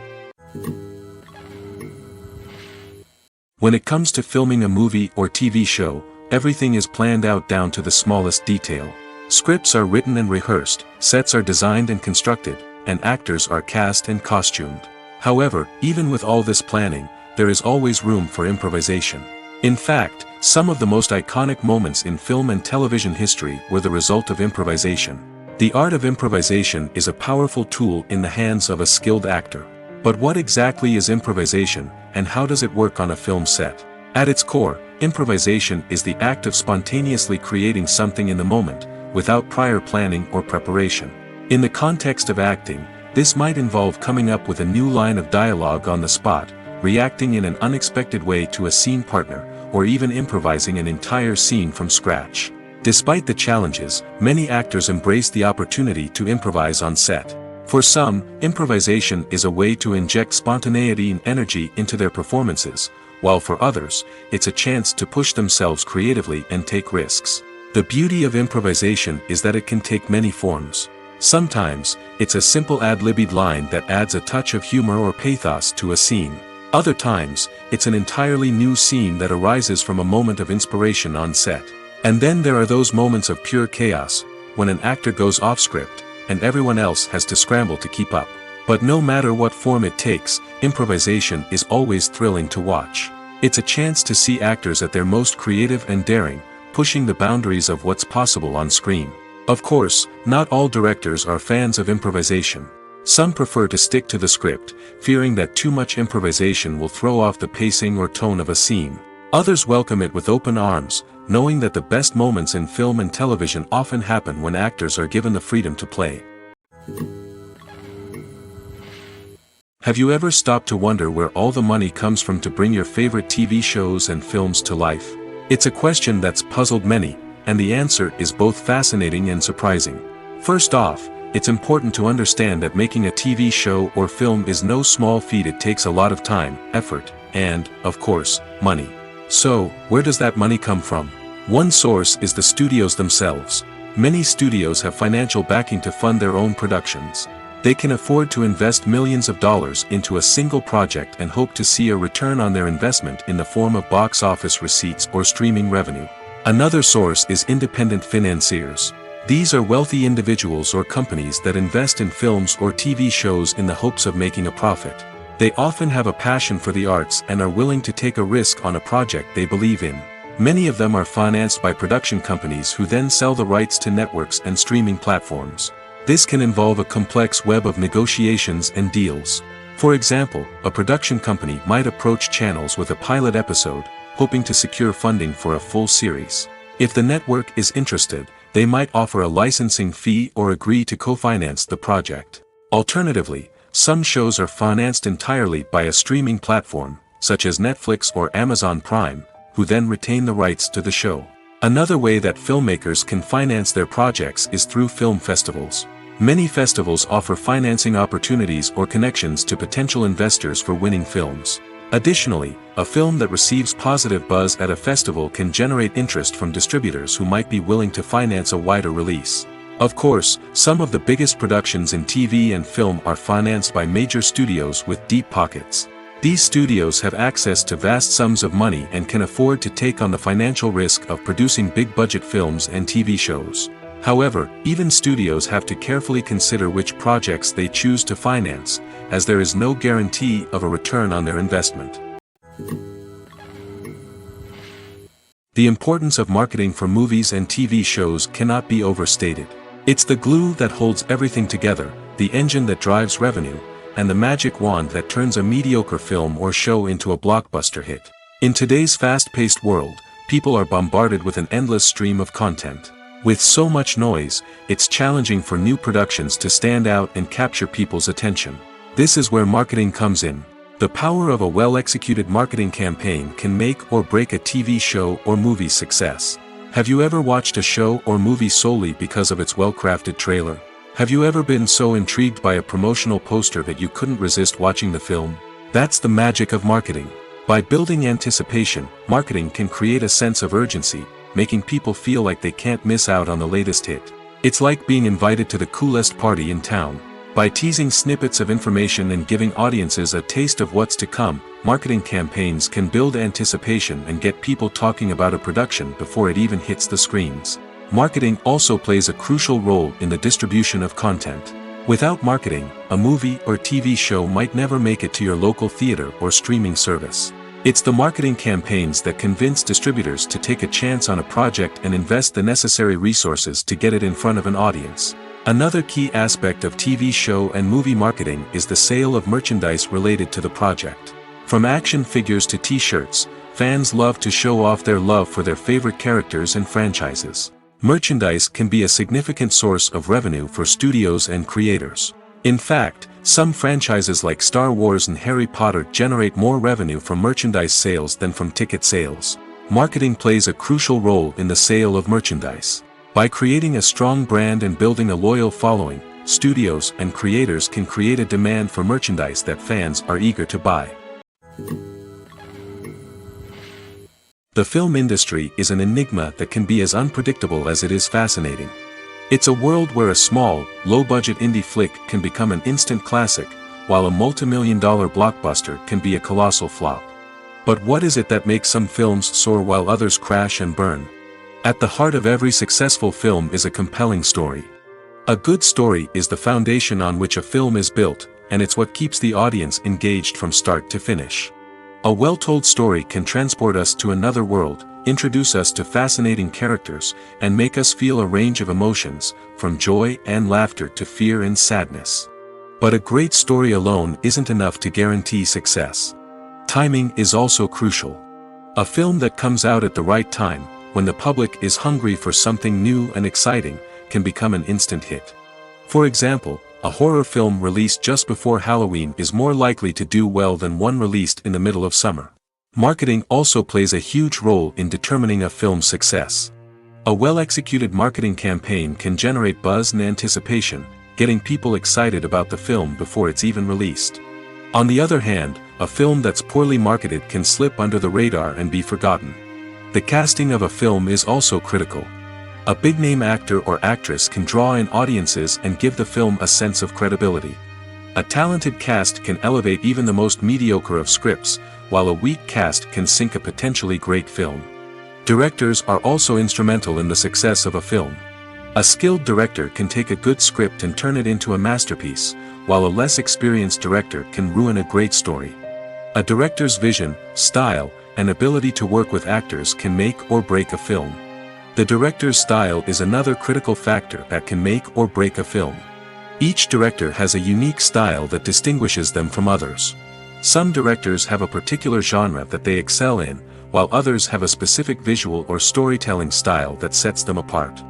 When it comes to filming a movie or TV show, everything is planned out down to the smallest detail. Scripts are written and rehearsed, sets are designed and constructed, and actors are cast and costumed. However, even with all this planning, there is always room for improvisation. In fact, some of the most iconic moments in film and television history were the result of improvisation. The art of improvisation is a powerful tool in the hands of a skilled actor. But what exactly is improvisation, and how does it work on a film set? At its core, improvisation is the act of spontaneously creating something in the moment, without prior planning or preparation. In the context of acting, this might involve coming up with a new line of dialogue on the spot, reacting in an unexpected way to a scene partner, or even improvising an entire scene from scratch. Despite the challenges, many actors embrace the opportunity to improvise on set. For some, improvisation is a way to inject spontaneity and energy into their performances, while for others, it's a chance to push themselves creatively and take risks. The beauty of improvisation is that it can take many forms. Sometimes, it's a simple ad-libbed line that adds a touch of humor or pathos to a scene. Other times, it's an entirely new scene that arises from a moment of inspiration on set. And then there are those moments of pure chaos, when an actor goes off script, and everyone else has to scramble to keep up. But no matter what form it takes, improvisation is always thrilling to watch. It's a chance to see actors at their most creative and daring, pushing the boundaries of what's possible on screen. Of course, not all directors are fans of improvisation. Some prefer to stick to the script, fearing that too much improvisation will throw off the pacing or tone of a scene. Others welcome it with open arms, knowing that the best moments in film and television often happen when actors are given the freedom to play. Have you ever stopped to wonder where all the money comes from to bring your favorite TV shows and films to life? It's a question that's puzzled many, and the answer is both fascinating and surprising. First off, it's important to understand that making a TV show or film is no small feat. It takes a lot of time, effort, and, of course, money. So, where does that money come from? One source is the studios themselves. Many studios have financial backing to fund their own productions. They can afford to invest millions of dollars into a single project and hope to see a return on their investment in the form of box office receipts or streaming revenue. Another source is independent financiers. These are wealthy individuals or companies that invest in films or TV shows in the hopes of making a profit. They often have a passion for the arts and are willing to take a risk on a project they believe in. Many of them are financed by production companies who then sell the rights to networks and streaming platforms. This can involve a complex web of negotiations and deals. For example, a production company might approach channels with a pilot episode, hoping to secure funding for a full series. If the network is interested, they might offer a licensing fee or agree to co-finance the project. Alternatively, some shows are financed entirely by a streaming platform, such as Netflix or Amazon Prime, who then retain the rights to the show. Another way that filmmakers can finance their projects is through film festivals. Many festivals offer financing opportunities or connections to potential investors for winning films. Additionally, a film that receives positive buzz at a festival can generate interest from distributors who might be willing to finance a wider release. Of course, some of the biggest productions in TV and film are financed by major studios with deep pockets. These studios have access to vast sums of money and can afford to take on the financial risk of producing big-budget films and TV shows. However, even studios have to carefully consider which projects they choose to finance, as there is no guarantee of a return on their investment. The importance of marketing for movies and TV shows cannot be overstated. It's the glue that holds everything together, the engine that drives revenue, and the magic wand that turns a mediocre film or show into a blockbuster hit. In today's fast-paced world, people are bombarded with an endless stream of content. With so much noise, it's challenging for new productions to stand out and capture people's attention. This is where marketing comes in. The power of a well-executed marketing campaign can make or break a TV show or movie's success. Have you ever watched a show or movie solely because of its well-crafted trailer? Have you ever been so intrigued by a promotional poster that you couldn't resist watching the film? That's the magic of marketing. By building anticipation, marketing can create a sense of urgency, making people feel like they can't miss out on the latest hit. It's like being invited to the coolest party in town. By teasing snippets of information and giving audiences a taste of what's to come, marketing campaigns can build anticipation and get people talking about a production before it even hits the screens. Marketing also plays a crucial role in the distribution of content. Without marketing, a movie or TV show might never make it to your local theater or streaming service. It's the marketing campaigns that convince distributors to take a chance on a project and invest the necessary resources to get it in front of an audience. Another key aspect of TV show and movie marketing is the sale of merchandise related to the project. From action figures to t-shirts, fans love to show off their love for their favorite characters and franchises. Merchandise can be a significant source of revenue for studios and creators. In fact, some franchises like Star Wars and Harry Potter generate more revenue from merchandise sales than from ticket sales. Marketing plays a crucial role in the sale of merchandise. By creating a strong brand and building a loyal following, studios and creators can create a demand for merchandise that fans are eager to buy. The film industry is an enigma that can be as unpredictable as it is fascinating. It's a world where a small, low-budget indie flick can become an instant classic, while a multi-million-dollar blockbuster can be a colossal flop. But what is it that makes some films soar while others crash and burn? At the heart of every successful film is a compelling story. A good story is the foundation on which a film is built, and it's what keeps the audience engaged from start to finish. A well-told story can transport us to another world, introduce us to fascinating characters, and make us feel a range of emotions, from joy and laughter to fear and sadness. But a great story alone isn't enough to guarantee success. Timing is also crucial. A film that comes out at the right time, when the public is hungry for something new and exciting, can become an instant hit. For example, a horror film released just before Halloween is more likely to do well than one released in the middle of summer. Marketing also plays a huge role in determining a film's success. A well-executed marketing campaign can generate buzz and anticipation, getting people excited about the film before it's even released. On the other hand, a film that's poorly marketed can slip under the radar and be forgotten. The casting of a film is also critical. A big-name actor or actress can draw in audiences and give the film a sense of credibility. A talented cast can elevate even the most mediocre of scripts, while a weak cast can sink a potentially great film. Directors are also instrumental in the success of a film. A skilled director can take a good script and turn it into a masterpiece, while a less experienced director can ruin a great story. A director's vision, style, and ability to work with actors can make or break a film. The director's style is another critical factor that can make or break a film. Each director has a unique style that distinguishes them from others. Some directors have a particular genre that they excel in, while others have a specific visual or storytelling style that sets them apart.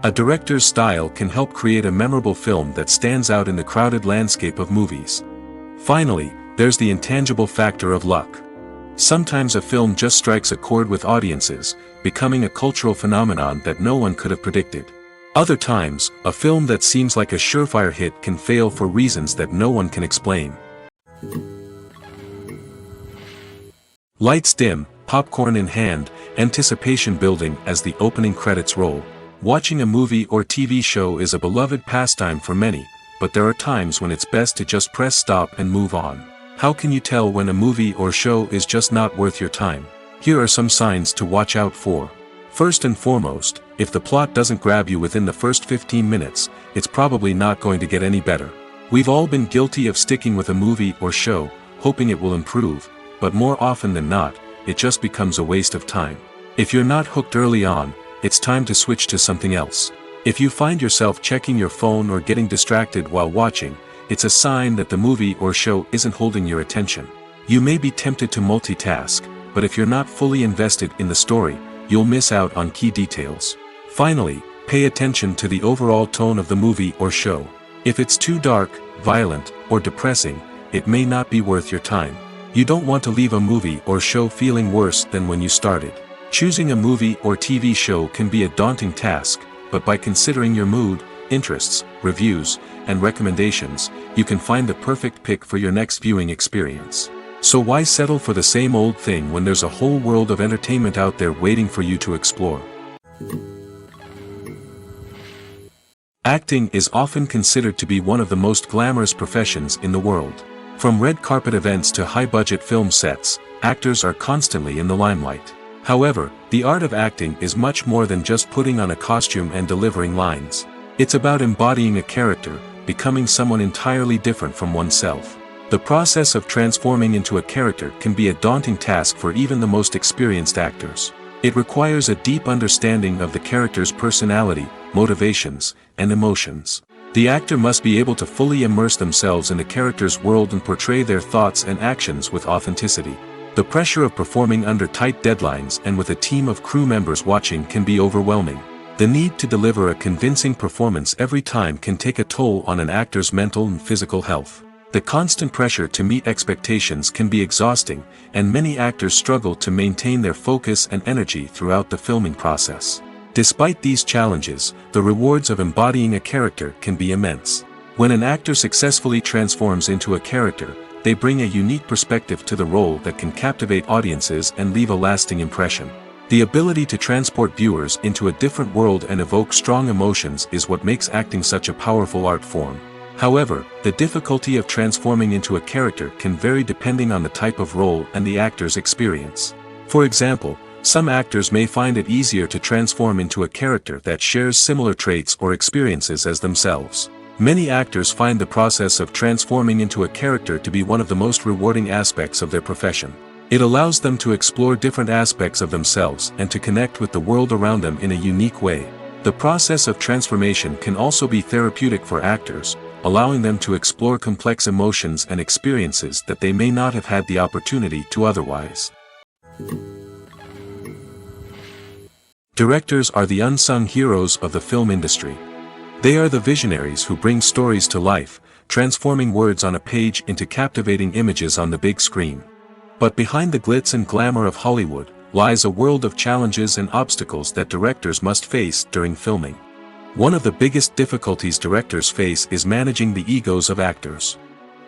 A director's style can help create a memorable film that stands out in the crowded landscape of movies. Finally, there's the intangible factor of luck. Sometimes a film just strikes a chord with audiences, becoming a cultural phenomenon that no one could have predicted. Other times, a film that seems like a surefire hit can fail for reasons that no one can explain. Lights dim, popcorn in hand, anticipation building as the opening credits roll. Watching a movie or TV show is a beloved pastime for many, but there are times when it's best to just press stop and move on. How can you tell when a movie or show is just not worth your time? Here are some signs to watch out for. First and foremost, if the plot doesn't grab you within the first 15 minutes, it's probably not going to get any better. We've all been guilty of sticking with a movie or show, hoping it will improve, but more often than not, it just becomes a waste of time. If you're not hooked early on, it's time to switch to something else. If you find yourself checking your phone or getting distracted while watching, it's a sign that the movie or show isn't holding your attention. You may be tempted to multitask, but if you're not fully invested in the story, you'll miss out on key details. Finally, pay attention to the overall tone of the movie or show. If it's too dark, violent, or depressing, it may not be worth your time. You don't want to leave a movie or show feeling worse than when you started. Choosing a movie or TV show can be a daunting task, but by considering your mood, interests, reviews, and recommendations, you can find the perfect pick for your next viewing experience. So why settle for the same old thing when there's a whole world of entertainment out there waiting for you to explore? Acting is often considered to be one of the most glamorous professions in the world. From red carpet events to high-budget film sets, actors are constantly in the limelight. However, the art of acting is much more than just putting on a costume and delivering lines. It's about embodying a character, becoming someone entirely different from oneself. The process of transforming into a character can be a daunting task for even the most experienced actors. It requires a deep understanding of the character's personality, motivations, and emotions. The actor must be able to fully immerse themselves in the character's world and portray their thoughts and actions with authenticity. The pressure of performing under tight deadlines and with a team of crew members watching can be overwhelming. The need to deliver a convincing performance every time can take a toll on an actor's mental and physical health. The constant pressure to meet expectations can be exhausting, and many actors struggle to maintain their focus and energy throughout the filming process. Despite these challenges, the rewards of embodying a character can be immense. When an actor successfully transforms into a character, they bring a unique perspective to the role that can captivate audiences and leave a lasting impression. The ability to transport viewers into a different world and evoke strong emotions is what makes acting such a powerful art form. However, the difficulty of transforming into a character can vary depending on the type of role and the actor's experience. For example, some actors may find it easier to transform into a character that shares similar traits or experiences as themselves. Many actors find the process of transforming into a character to be one of the most rewarding aspects of their profession. It allows them to explore different aspects of themselves and to connect with the world around them in a unique way. The process of transformation can also be therapeutic for actors, allowing them to explore complex emotions and experiences that they may not have had the opportunity to otherwise. Directors are the unsung heroes of the film industry. They are the visionaries who bring stories to life, transforming words on a page into captivating images on the big screen. But behind the glitz and glamour of Hollywood lies a world of challenges and obstacles that directors must face during filming. One of the biggest difficulties directors face is managing the egos of actors.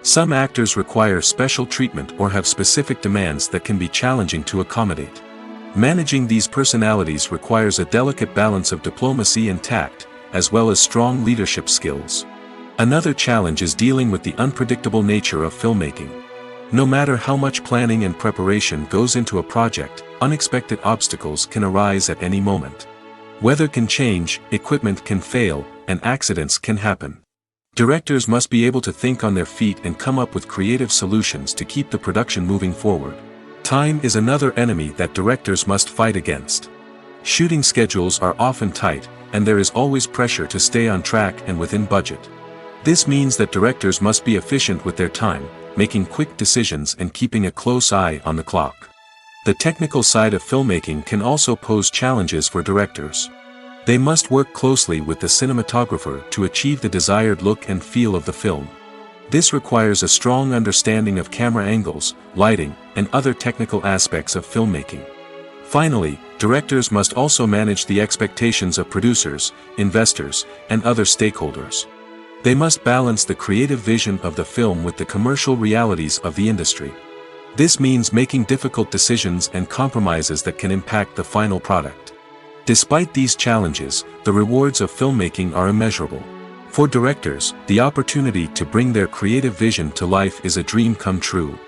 Some actors require special treatment or have specific demands that can be challenging to accommodate. Managing these personalities requires a delicate balance of diplomacy and tact, as well as strong leadership skills. Another challenge is dealing with the unpredictable nature of filmmaking. No matter how much planning and preparation goes into a project, unexpected obstacles can arise at any moment. Weather can change, equipment can fail, and accidents can happen. Directors must be able to think on their feet and come up with creative solutions to keep the production moving forward. Time is another enemy that directors must fight against. Shooting schedules are often tight, and there is always pressure to stay on track and within budget. This means that directors must be efficient with their time, making quick decisions and keeping a close eye on the clock. The technical side of filmmaking can also pose challenges for directors. They must work closely with the cinematographer to achieve the desired look and feel of the film. This requires a strong understanding of camera angles, lighting, and other technical aspects of filmmaking. Finally, directors must also manage the expectations of producers, investors, and other stakeholders. They must balance the creative vision of the film with the commercial realities of the industry. This means making difficult decisions and compromises that can impact the final product. Despite these challenges, the rewards of filmmaking are immeasurable. For directors, the opportunity to bring their creative vision to life is a dream come true.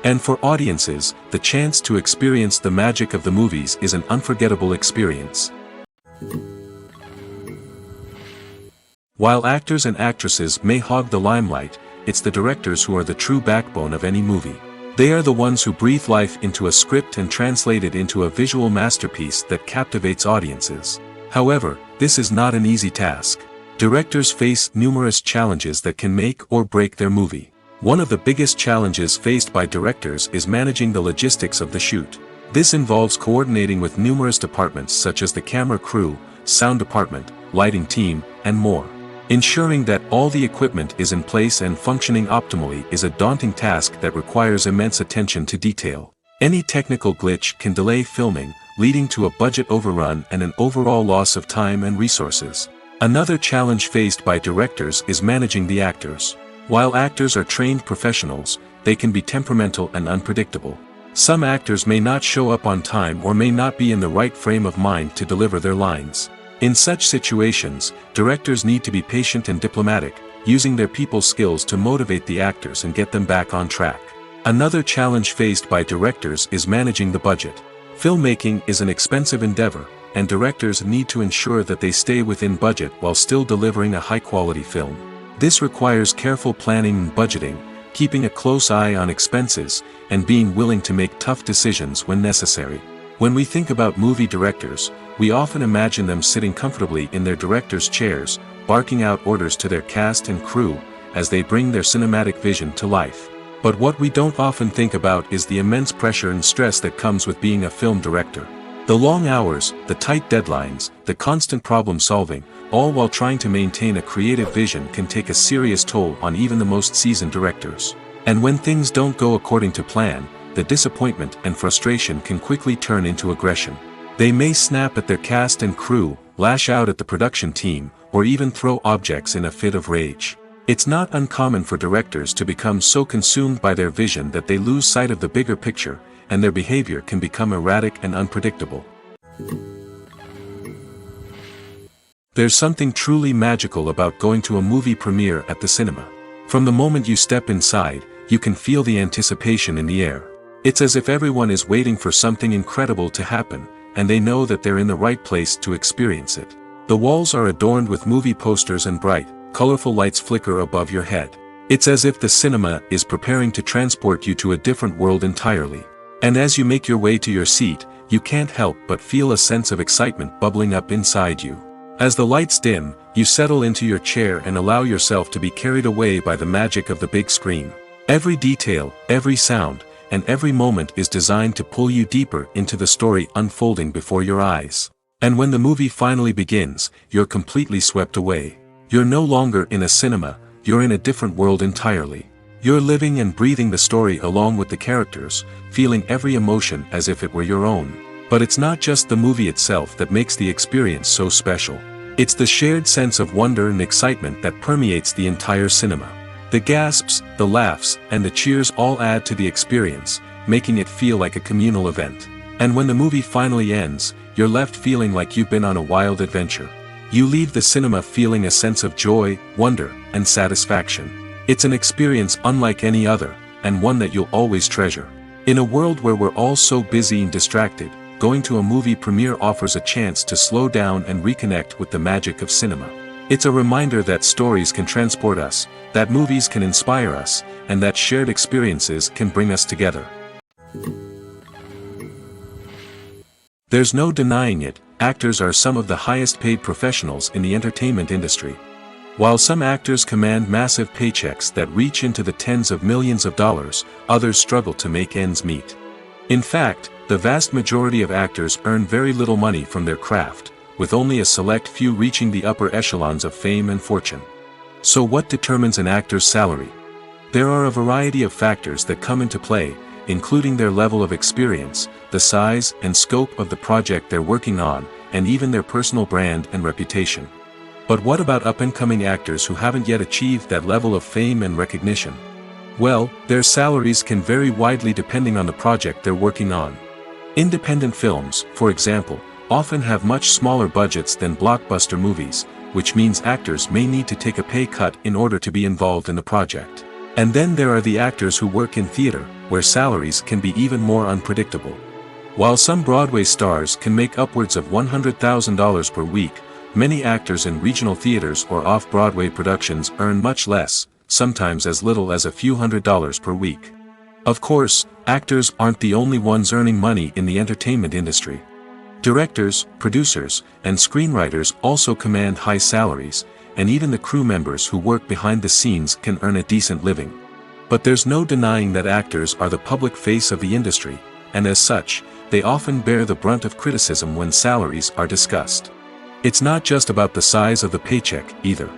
And for audiences, the chance to experience the magic of the movies is an unforgettable experience. While actors and actresses may hog the limelight, it's the directors who are the true backbone of any movie. They are the ones who breathe life into a script and translate it into a visual masterpiece that captivates audiences. However, this is not an easy task. Directors face numerous challenges that can make or break their movie. One of the biggest challenges faced by directors is managing the logistics of the shoot. This involves coordinating with numerous departments such as the camera crew, sound department, lighting team, and more. Ensuring that all the equipment is in place and functioning optimally is a daunting task that requires immense attention to detail. Any technical glitch can delay filming, leading to a budget overrun and an overall loss of time and resources. Another challenge faced by directors is managing the actors. While actors are trained professionals, they can be temperamental and unpredictable. Some actors may not show up on time or may not be in the right frame of mind to deliver their lines. In such situations, directors need to be patient and diplomatic, using their people skills to motivate the actors and get them back on track. Another challenge faced by directors is managing the budget. Filmmaking is an expensive endeavor, and directors need to ensure that they stay within budget while still delivering a high-quality film. This requires careful planning and budgeting, keeping a close eye on expenses, and being willing to make tough decisions when necessary. When we think about movie directors, we often imagine them sitting comfortably in their director's chairs, barking out orders to their cast and crew, as they bring their cinematic vision to life. But what we don't often think about is the immense pressure and stress that comes with being a film director. The long hours, the tight deadlines, the constant problem solving, all while trying to maintain a creative vision can take a serious toll on even the most seasoned directors. And when things don't go according to plan, the disappointment and frustration can quickly turn into aggression. They may snap at their cast and crew, lash out at the production team, or even throw objects in a fit of rage. It's not uncommon for directors to become so consumed by their vision that they lose sight of the bigger picture, and their behavior can become erratic and unpredictable. There's something truly magical about going to a movie premiere at the cinema. From the moment you step inside, you can feel the anticipation in the air. It's as if everyone is waiting for something incredible to happen, and they know that they're in the right place to experience it. The walls are adorned with movie posters and bright, colorful lights flicker above your head. It's as if the cinema is preparing to transport you to a different world entirely. And as you make your way to your seat, you can't help but feel a sense of excitement bubbling up inside you. As the lights dim, you settle into your chair and allow yourself to be carried away by the magic of the big screen. Every detail, every sound, and every moment is designed to pull you deeper into the story unfolding before your eyes. And when the movie finally begins, you're completely swept away. You're no longer in a cinema, you're in a different world entirely. You're living and breathing the story along with the characters, feeling every emotion as if it were your own. But it's not just the movie itself that makes the experience so special. It's the shared sense of wonder and excitement that permeates the entire cinema. The gasps, the laughs, and the cheers all add to the experience, making it feel like a communal event. And when the movie finally ends, you're left feeling like you've been on a wild adventure. You leave the cinema feeling a sense of joy, wonder, and satisfaction. It's an experience unlike any other, and one that you'll always treasure. In a world where we're all so busy and distracted, going to a movie premiere offers a chance to slow down and reconnect with the magic of cinema. It's a reminder that stories can transport us, that movies can inspire us, and that shared experiences can bring us together. There's no denying it, actors are some of the highest paid professionals in the entertainment industry. While some actors command massive paychecks that reach into the tens of millions of dollars, others struggle to make ends meet. In fact, the vast majority of actors earn very little money from their craft, with only a select few reaching the upper echelons of fame and fortune. So what determines an actor's salary? There are a variety of factors that come into play, including their level of experience, the size and scope of the project they're working on, and even their personal brand and reputation. But what about up-and-coming actors who haven't yet achieved that level of fame and recognition? Well, their salaries can vary widely depending on the project they're working on. Independent films, for example, often have much smaller budgets than blockbuster movies, which means actors may need to take a pay cut in order to be involved in the project. And then there are the actors who work in theater, where salaries can be even more unpredictable. While some Broadway stars can make upwards of $100,000 per week, many actors in regional theaters or off-Broadway productions earn much less, sometimes as little as a few $100s per week. Of course, actors aren't the only ones earning money in the entertainment industry. Directors, producers, and screenwriters also command high salaries, and even the crew members who work behind the scenes can earn a decent living. But there's no denying that actors are the public face of the industry, and as such, they often bear the brunt of criticism when salaries are discussed. It's not just about the size of the paycheck, either.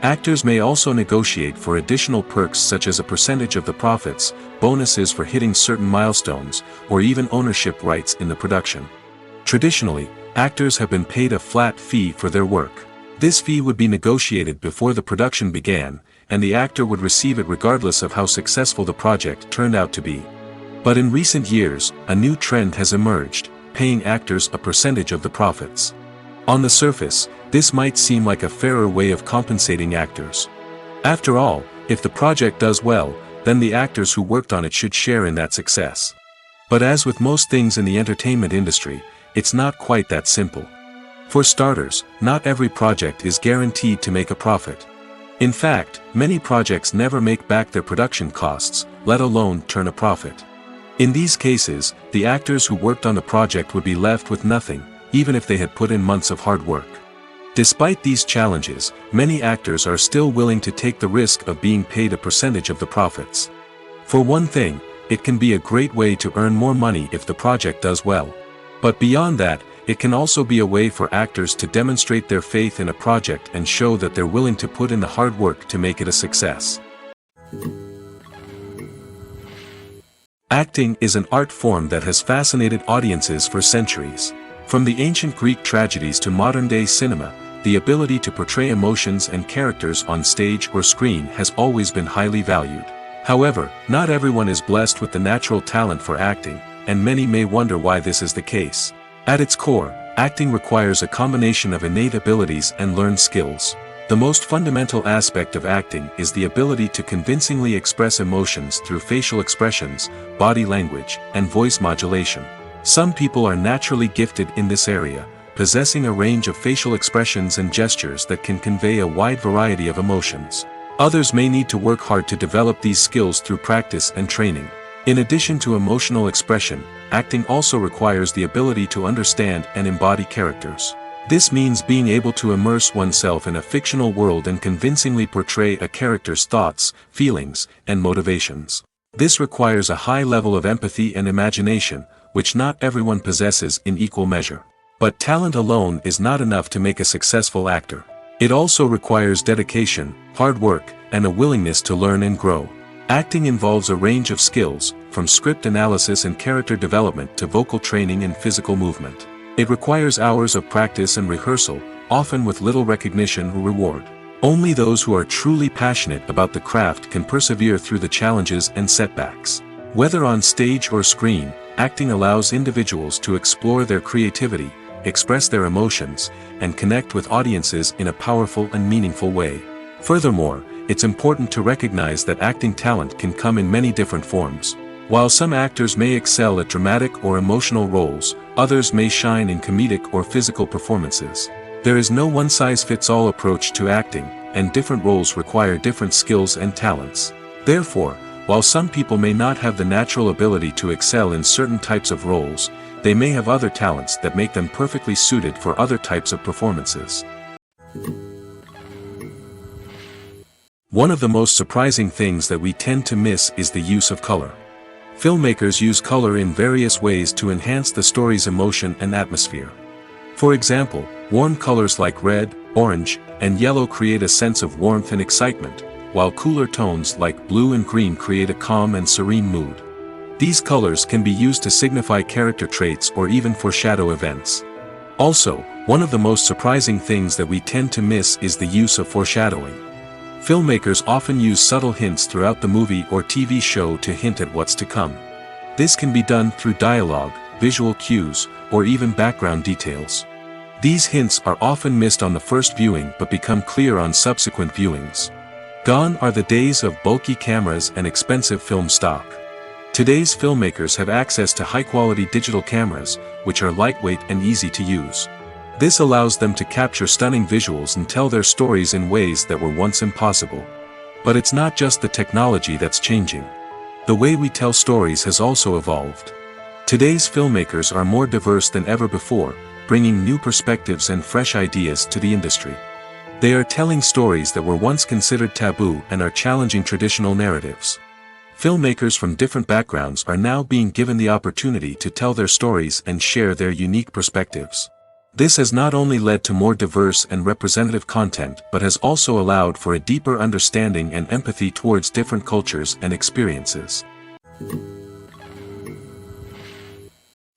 Actors may also negotiate for additional perks such as a percentage of the profits, bonuses for hitting certain milestones, or even ownership rights in the production. Traditionally, actors have been paid a flat fee for their work. This fee would be negotiated before the production began, and the actor would receive it regardless of how successful the project turned out to be. But in recent years, a new trend has emerged, paying actors a percentage of the profits. On the surface, this might seem like a fairer way of compensating actors. After all, if the project does well, then the actors who worked on it should share in that success. But as with most things in the entertainment industry, it's not quite that simple. For starters, not every project is guaranteed to make a profit. In fact, many projects never make back their production costs, let alone turn a profit. In these cases, the actors who worked on the project would be left with nothing, even if they had put in months of hard work. Despite these challenges, many actors are still willing to take the risk of being paid a percentage of the profits. For one thing, it can be a great way to earn more money if the project does well. But beyond that, it can also be a way for actors to demonstrate their faith in a project and show that they're willing to put in the hard work to make it a success. Acting is an art form that has fascinated audiences for centuries. From the ancient Greek tragedies to modern-day cinema, the ability to portray emotions and characters on stage or screen has always been highly valued. However, not everyone is blessed with the natural talent for acting, and many may wonder why this is the case. At its core, acting requires a combination of innate abilities and learned skills. The most fundamental aspect of acting is the ability to convincingly express emotions through facial expressions, body language, and voice modulation. Some people are naturally gifted in this area, possessing a range of facial expressions and gestures that can convey a wide variety of emotions. Others may need to work hard to develop these skills through practice and training. In addition to emotional expression, acting also requires the ability to understand and embody characters. This means being able to immerse oneself in a fictional world and convincingly portray a character's thoughts, feelings, and motivations. This requires a high level of empathy and imagination, which not everyone possesses in equal measure. But talent alone is not enough to make a successful actor. It also requires dedication, hard work, and a willingness to learn and grow. Acting involves a range of skills, from script analysis and character development to vocal training and physical movement. It requires hours of practice and rehearsal, often with little recognition or reward. Only those who are truly passionate about the craft can persevere through the challenges and setbacks. Whether on stage or screen, acting allows individuals to explore their creativity, express their emotions, and connect with audiences in a powerful and meaningful way. Furthermore, it's important to recognize that acting talent can come in many different forms. While some actors may excel at dramatic or emotional roles, others may shine in comedic or physical performances. There is no one-size-fits-all approach to acting, and different roles require different skills and talents. Therefore, while some people may not have the natural ability to excel in certain types of roles, they may have other talents that make them perfectly suited for other types of performances. One of the most surprising things that we tend to miss is the use of color. Filmmakers use color in various ways to enhance the story's emotion and atmosphere. For example, warm colors like red, orange, and yellow create a sense of warmth and excitement, while cooler tones like blue and green create a calm and serene mood. These colors can be used to signify character traits or even foreshadow events. Also, one of the most surprising things that we tend to miss is the use of foreshadowing. Filmmakers often use subtle hints throughout the movie or TV show to hint at what's to come. This can be done through dialogue, visual cues, or even background details. These hints are often missed on the first viewing but become clear on subsequent viewings. Gone are the days of bulky cameras and expensive film stock. Today's filmmakers have access to high-quality digital cameras, which are lightweight and easy to use. This allows them to capture stunning visuals and tell their stories in ways that were once impossible. But it's not just the technology that's changing. The way we tell stories has also evolved. Today's filmmakers are more diverse than ever before, bringing new perspectives and fresh ideas to the industry. They are telling stories that were once considered taboo and are challenging traditional narratives. Filmmakers from different backgrounds are now being given the opportunity to tell their stories and share their unique perspectives. This has not only led to more diverse and representative content but has also allowed for a deeper understanding and empathy towards different cultures and experiences.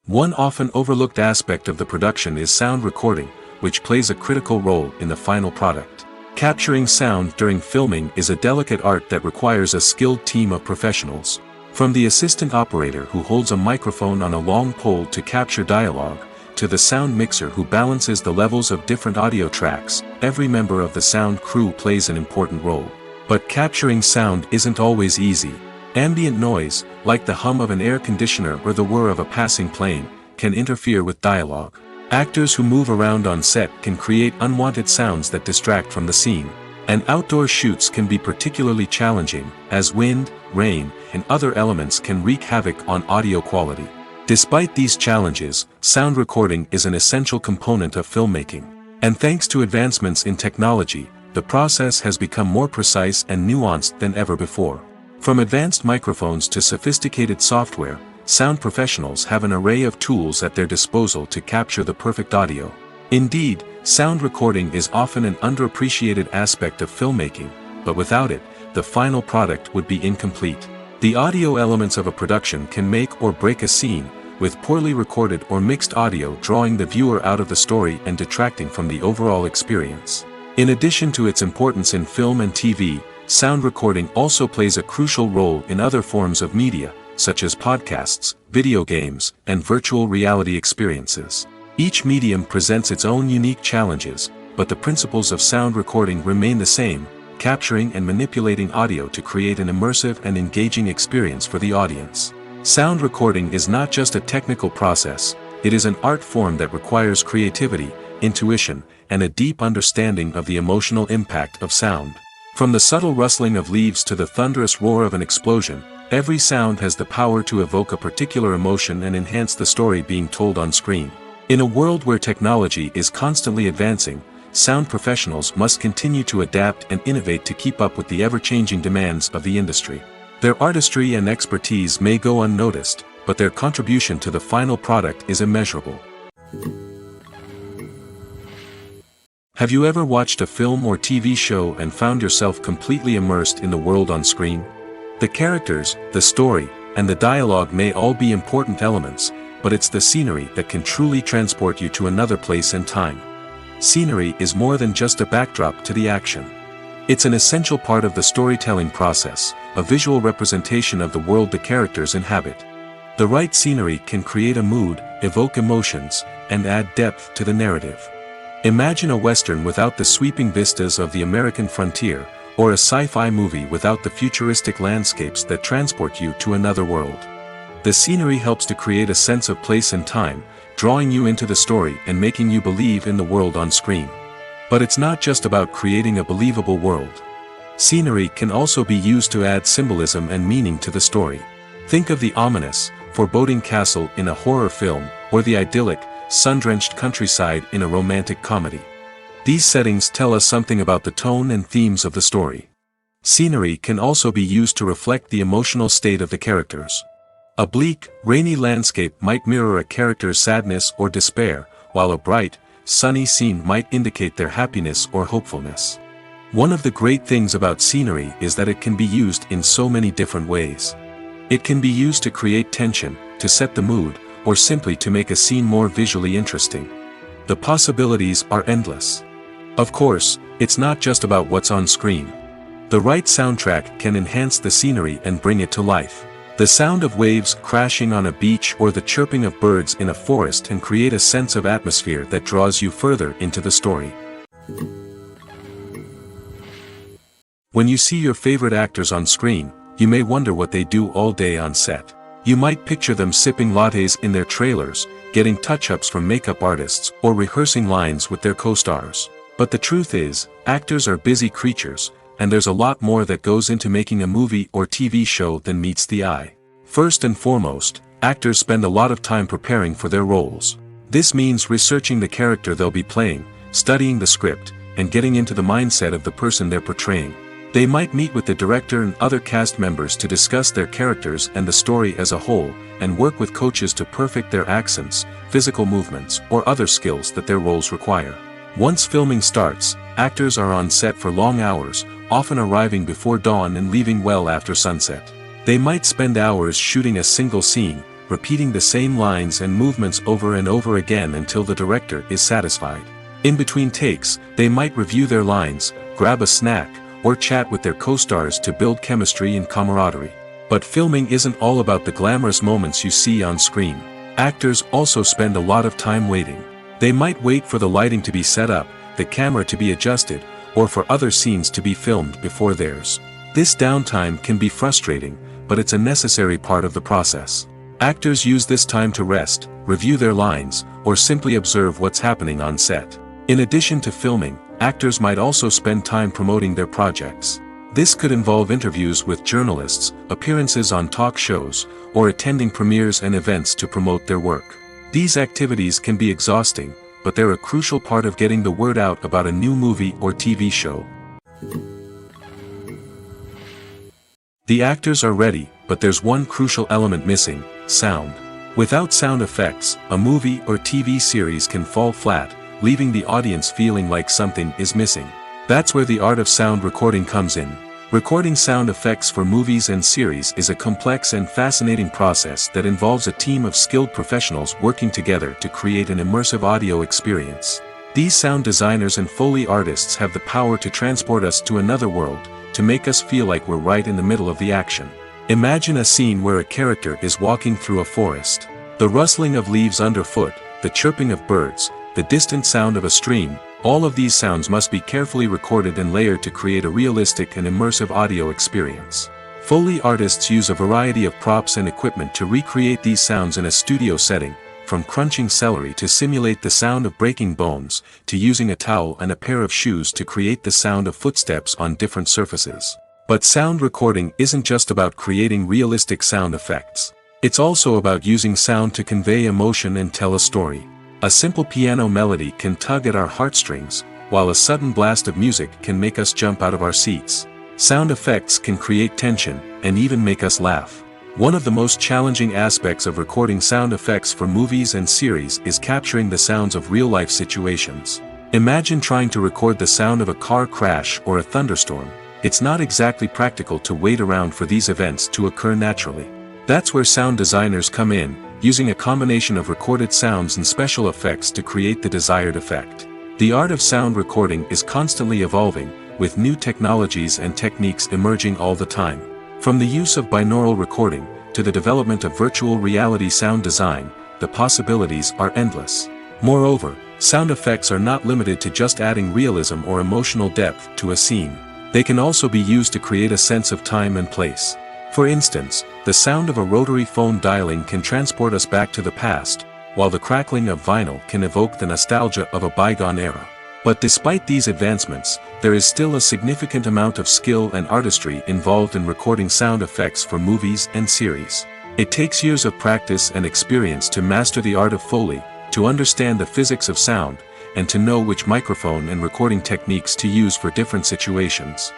One often overlooked aspect of the production is sound recording, which plays a critical role in the final product. Capturing sound during filming is a delicate art that requires a skilled team of professionals. From the assistant operator who holds a microphone on a long pole to capture dialogue, to the sound mixer who balances the levels of different audio tracks, every member of the sound crew plays an important role. But capturing sound isn't always easy. Ambient noise, like the hum of an air conditioner or the whir of a passing plane, can interfere with dialogue. Actors who move around on set can create unwanted sounds that distract from the scene. And outdoor shoots can be particularly challenging, as wind, rain, and other elements can wreak havoc on audio quality. Despite these challenges, sound recording is an essential component of filmmaking. And thanks to advancements in technology, the process has become more precise and nuanced than ever before. From advanced microphones to sophisticated software, sound professionals have an array of tools at their disposal to capture the perfect audio. Indeed, sound recording is often an underappreciated aspect of filmmaking, but without it, the final product would be incomplete. The audio elements of a production can make or break a scene, with poorly recorded or mixed audio drawing the viewer out of the story and detracting from the overall experience. In addition to its importance in film and TV, sound recording also plays a crucial role in other forms of media, such as podcasts, video games, and virtual reality experiences. Each medium presents its own unique challenges, but the principles of sound recording remain the same: capturing and manipulating audio to create an immersive and engaging experience for the audience. Sound recording is not just a technical process, it is an art form that requires creativity, intuition, and a deep understanding of the emotional impact of sound. From the subtle rustling of leaves to the thunderous roar of an explosion, every sound has the power to evoke a particular emotion and enhance the story being told on screen. In a world where technology is constantly advancing, sound professionals must continue to adapt and innovate to keep up with the ever-changing demands of the industry. Their artistry and expertise may go unnoticed, but their contribution to the final product is immeasurable. Have you ever watched a film or TV show and found yourself completely immersed in the world on screen? The characters, the story, and the dialogue may all be important elements, but it's the scenery that can truly transport you to another place and time. Scenery is more than just a backdrop to the action. It's an essential part of the storytelling process, a visual representation of the world the characters inhabit. The right scenery can create a mood, evoke emotions, and add depth to the narrative. Imagine a Western without the sweeping vistas of the American frontier, or a sci-fi movie without the futuristic landscapes that transport you to another world. The scenery helps to create a sense of place and time, drawing you into the story and making you believe in the world on screen. But it's not just about creating a believable world. Scenery can also be used to add symbolism and meaning to the story. Think of the ominous, foreboding castle in a horror film, or the idyllic, sun-drenched countryside in a romantic comedy. These settings tell us something about the tone and themes of the story. Scenery can also be used to reflect the emotional state of the characters. A bleak, rainy landscape might mirror a character's sadness or despair, while a bright, sunny scene might indicate their happiness or hopefulness. One of the great things about scenery is that it can be used in so many different ways. It can be used to create tension, to set the mood, or simply to make a scene more visually interesting. The possibilities are endless. Of course, it's not just about what's on screen. The right soundtrack can enhance the scenery and bring it to life. The sound of waves crashing on a beach or the chirping of birds in a forest can create a sense of atmosphere that draws you further into the story. When you see your favorite actors on screen, you may wonder what they do all day on set. You might picture them sipping lattes in their trailers, getting touch-ups from makeup artists, or rehearsing lines with their co-stars. But the truth is, actors are busy creatures, and there's a lot more that goes into making a movie or TV show than meets the eye. First and foremost, actors spend a lot of time preparing for their roles. This means researching the character they'll be playing, studying the script, and getting into the mindset of the person they're portraying. They might meet with the director and other cast members to discuss their characters and the story as a whole, and work with coaches to perfect their accents, physical movements, or other skills that their roles require. Once filming starts, actors are on set for long hours, often arriving before dawn and leaving well after sunset. They might spend hours shooting a single scene, repeating the same lines and movements over and over again until the director is satisfied. In between takes, they might review their lines, grab a snack, or chat with their co-stars to build chemistry and camaraderie. But filming isn't all about the glamorous moments you see on screen. Actors also spend a lot of time waiting. They might wait for the lighting to be set up, the camera to be adjusted, or for other scenes to be filmed before theirs. This downtime can be frustrating, but it's a necessary part of the process. Actors use this time to rest, review their lines, or simply observe what's happening on set. In addition to filming, actors might also spend time promoting their projects. This could involve interviews with journalists, appearances on talk shows, or attending premieres and events to promote their work. These activities can be exhausting, but they're a crucial part of getting the word out about a new movie or TV show. The actors are ready, but there's one crucial element missing: sound. Without sound effects, a movie or TV series can fall flat, leaving the audience feeling like something is missing. That's where the art of sound recording comes in. Recording sound effects for movies and series is a complex and fascinating process that involves a team of skilled professionals working together to create an immersive audio experience. These sound designers and Foley artists have the power to transport us to another world, to make us feel like we're right in the middle of the action. Imagine a scene where a character is walking through a forest. The rustling of leaves underfoot, the chirping of birds, the distant sound of a stream, all of these sounds must be carefully recorded and layered to create a realistic and immersive audio experience. Foley artists use a variety of props and equipment to recreate these sounds in a studio setting, from crunching celery to simulate the sound of breaking bones, to using a towel and a pair of shoes to create the sound of footsteps on different surfaces. But sound recording isn't just about creating realistic sound effects. It's also about using sound to convey emotion and tell a story. A simple piano melody can tug at our heartstrings, while a sudden blast of music can make us jump out of our seats. Sound effects can create tension, and even make us laugh. One of the most challenging aspects of recording sound effects for movies and series is capturing the sounds of real-life situations. Imagine trying to record the sound of a car crash or a thunderstorm. It's not exactly practical to wait around for these events to occur naturally. That's where sound designers come in, using a combination of recorded sounds and special effects to create the desired effect. The art of sound recording is constantly evolving, with new technologies and techniques emerging all the time. From the use of binaural recording, to the development of virtual reality sound design, the possibilities are endless. Moreover, sound effects are not limited to just adding realism or emotional depth to a scene. They can also be used to create a sense of time and place. For instance, the sound of a rotary phone dialing can transport us back to the past, while the crackling of vinyl can evoke the nostalgia of a bygone era. But despite these advancements, there is still a significant amount of skill and artistry involved in recording sound effects for movies and series. It takes years of practice and experience to master the art of Foley, to understand the physics of sound, and to know which microphone and recording techniques to use for different situations.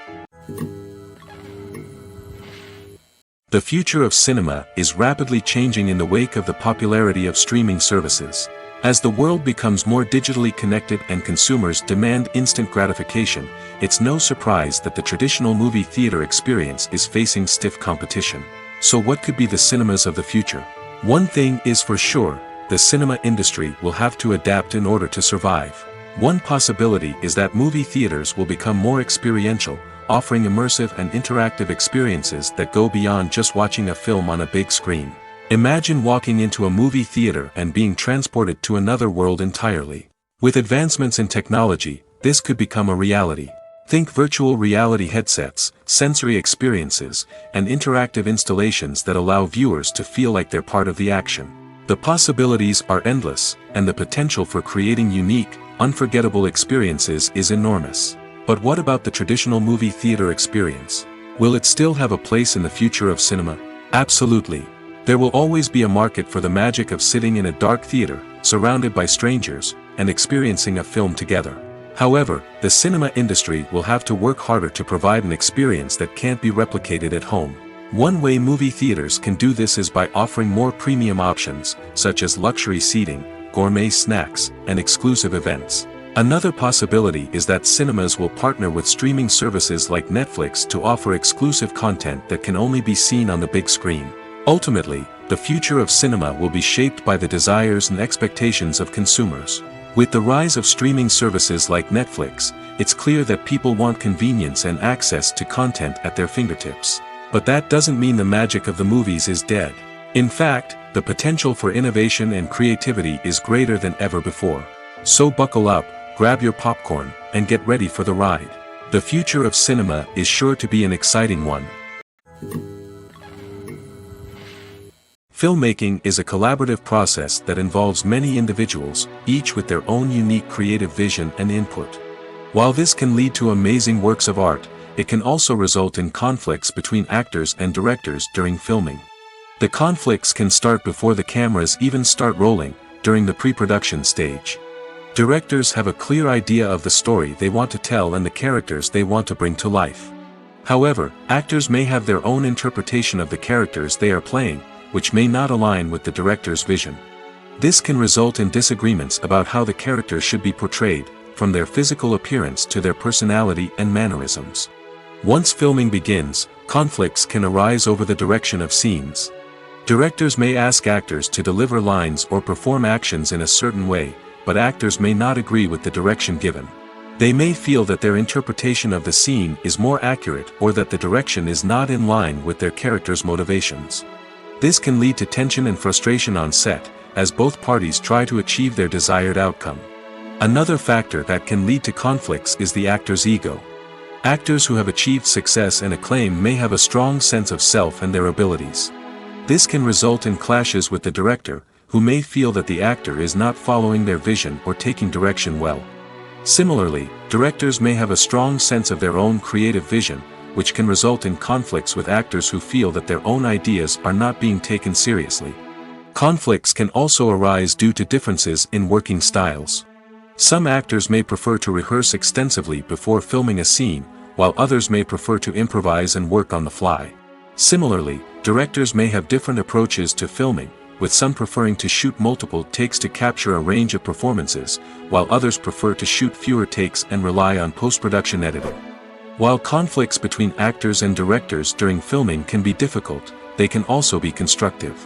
The future of cinema is rapidly changing in the wake of the popularity of streaming services. As the world becomes more digitally connected and consumers demand instant gratification, it's no surprise that the traditional movie theater experience is facing stiff competition. So what could be the cinemas of the future? One thing is for sure, the cinema industry will have to adapt in order to survive. One possibility is that movie theaters will become more experiential, offering immersive and interactive experiences that go beyond just watching a film on a big screen. Imagine walking into a movie theater and being transported to another world entirely. With advancements in technology, this could become a reality. Think virtual reality headsets, sensory experiences, and interactive installations that allow viewers to feel like they're part of the action. The possibilities are endless, and the potential for creating unique, unforgettable experiences is enormous. But what about the traditional movie theater experience? Will it still have a place in the future of cinema? Absolutely. There will always be a market for the magic of sitting in a dark theater, surrounded by strangers, and experiencing a film together. However, the cinema industry will have to work harder to provide an experience that can't be replicated at home. One way movie theaters can do this is by offering more premium options, such as luxury seating, gourmet snacks, and exclusive events. Another possibility is that cinemas will partner with streaming services like Netflix to offer exclusive content that can only be seen on the big screen. Ultimately, the future of cinema will be shaped by the desires and expectations of consumers. With the rise of streaming services like Netflix, it's clear that people want convenience and access to content at their fingertips. But that doesn't mean the magic of the movies is dead. In fact, the potential for innovation and creativity is greater than ever before. So buckle up, grab your popcorn, and get ready for the ride. The future of cinema is sure to be an exciting one. Filmmaking is a collaborative process that involves many individuals, each with their own unique creative vision and input. While this can lead to amazing works of art, it can also result in conflicts between actors and directors during filming. The conflicts can start before the cameras even start rolling, during the pre-production stage. Directors have a clear idea of the story they want to tell and the characters they want to bring to life. However, actors may have their own interpretation of the characters they are playing, which may not align with the director's vision. This can result in disagreements about how the characters should be portrayed, from their physical appearance to their personality and mannerisms. Once filming begins, conflicts can arise over the direction of scenes. Directors may ask actors to deliver lines or perform actions in a certain way, but actors may not agree with the direction given. They may feel that their interpretation of the scene is more accurate or that the direction is not in line with their character's motivations. This can lead to tension and frustration on set, as both parties try to achieve their desired outcome. Another factor that can lead to conflicts is the actor's ego. Actors who have achieved success and acclaim may have a strong sense of self and their abilities. This can result in clashes with the director, who may feel that the actor is not following their vision or taking direction well. Similarly, directors may have a strong sense of their own creative vision, which can result in conflicts with actors who feel that their own ideas are not being taken seriously. Conflicts can also arise due to differences in working styles. Some actors may prefer to rehearse extensively before filming a scene, while others may prefer to improvise and work on the fly. Similarly, directors may have different approaches to filming, with some preferring to shoot multiple takes to capture a range of performances, while others prefer to shoot fewer takes and rely on post-production editing. While conflicts between actors and directors during filming can be difficult, they can also be constructive.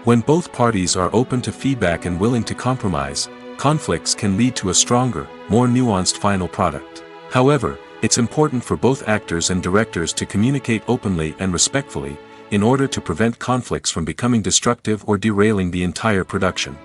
When both parties are open to feedback and willing to compromise, conflicts can lead to a stronger, more nuanced final product. However, it's important for both actors and directors to communicate openly and respectfully, in order to prevent conflicts from becoming destructive or derailing the entire production.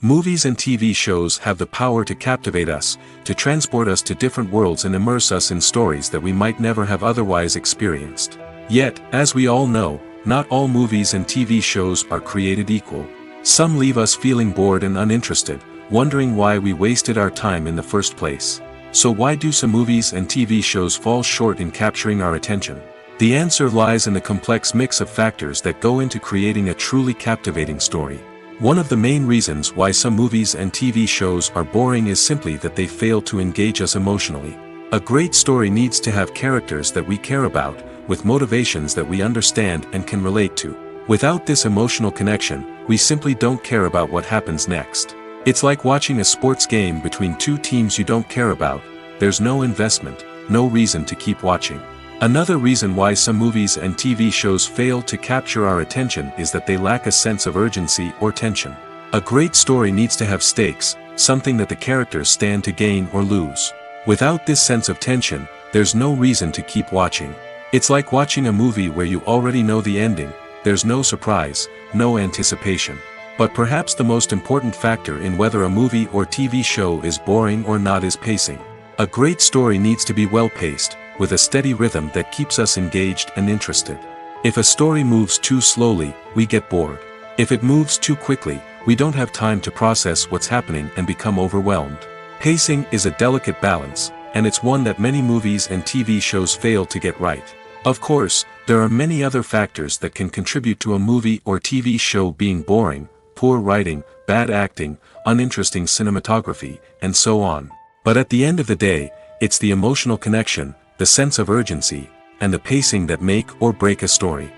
Movies and TV shows have the power to captivate us, to transport us to different worlds and immerse us in stories that we might never have otherwise experienced. Yet, as we all know, not all movies and TV shows are created equal. Some leave us feeling bored and uninterested, wondering why we wasted our time in the first place. So why do some movies and TV shows fall short in capturing our attention? The answer lies in the complex mix of factors that go into creating a truly captivating story. One of the main reasons why some movies and TV shows are boring is simply that they fail to engage us emotionally. A great story needs to have characters that we care about, with motivations that we understand and can relate to. Without this emotional connection, we simply don't care about what happens next. It's like watching a sports game between two teams you don't care about. There's no investment, no reason to keep watching. Another reason why some movies and TV shows fail to capture our attention is that they lack a sense of urgency or tension. A great story needs to have stakes, something that the characters stand to gain or lose. Without this sense of tension, there's no reason to keep watching. It's like watching a movie where you already know the ending, there's no surprise, no anticipation. But perhaps the most important factor in whether a movie or TV show is boring or not is pacing. A great story needs to be well-paced, with a steady rhythm that keeps us engaged and interested. If a story moves too slowly, we get bored. If it moves too quickly, we don't have time to process what's happening and become overwhelmed. Pacing is a delicate balance, and it's one that many movies and TV shows fail to get right. Of course, there are many other factors that can contribute to a movie or TV show being boring: poor writing, bad acting, uninteresting cinematography, and so on. But at the end of the day, it's the emotional connection, the sense of urgency, and the pacing that make or break a story.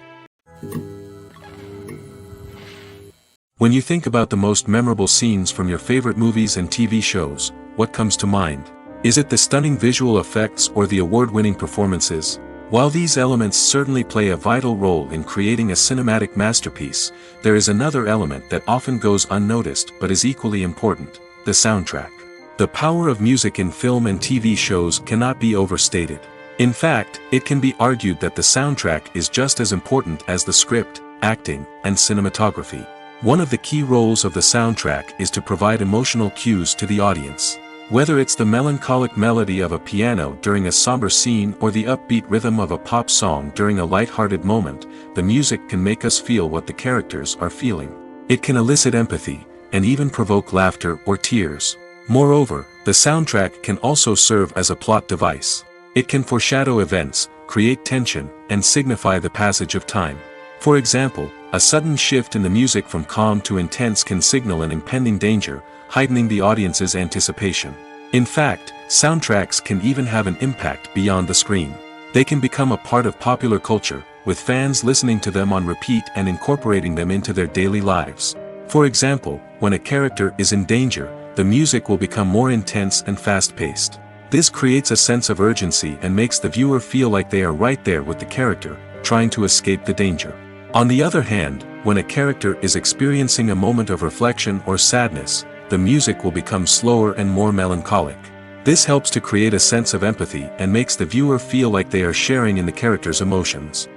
When you think about the most memorable scenes from your favorite movies and TV shows, what comes to mind? Is it the stunning visual effects or the award-winning performances? While these elements certainly play a vital role in creating a cinematic masterpiece, there is another element that often goes unnoticed but is equally important: the soundtrack. The power of music in film and TV shows cannot be overstated. In fact, it can be argued that the soundtrack is just as important as the script, acting, and cinematography. One of the key roles of the soundtrack is to provide emotional cues to the audience. Whether it's the melancholic melody of a piano during a somber scene or the upbeat rhythm of a pop song during a light-hearted moment, the music can make us feel what the characters are feeling. It can elicit empathy, and even provoke laughter or tears. Moreover, the soundtrack can also serve as a plot device. It can foreshadow events, create tension, and signify the passage of time. For example, a sudden shift in the music from calm to intense can signal an impending danger, heightening the audience's anticipation. In fact, soundtracks can even have an impact beyond the screen. They can become a part of popular culture, with fans listening to them on repeat and incorporating them into their daily lives. For example, when a character is in danger, the music will become more intense and fast-paced. This creates a sense of urgency and makes the viewer feel like they are right there with the character, trying to escape the danger. On the other hand, when a character is experiencing a moment of reflection or sadness, the music will become slower and more melancholic. This helps to create a sense of empathy and makes the viewer feel like they are sharing in the character's emotions.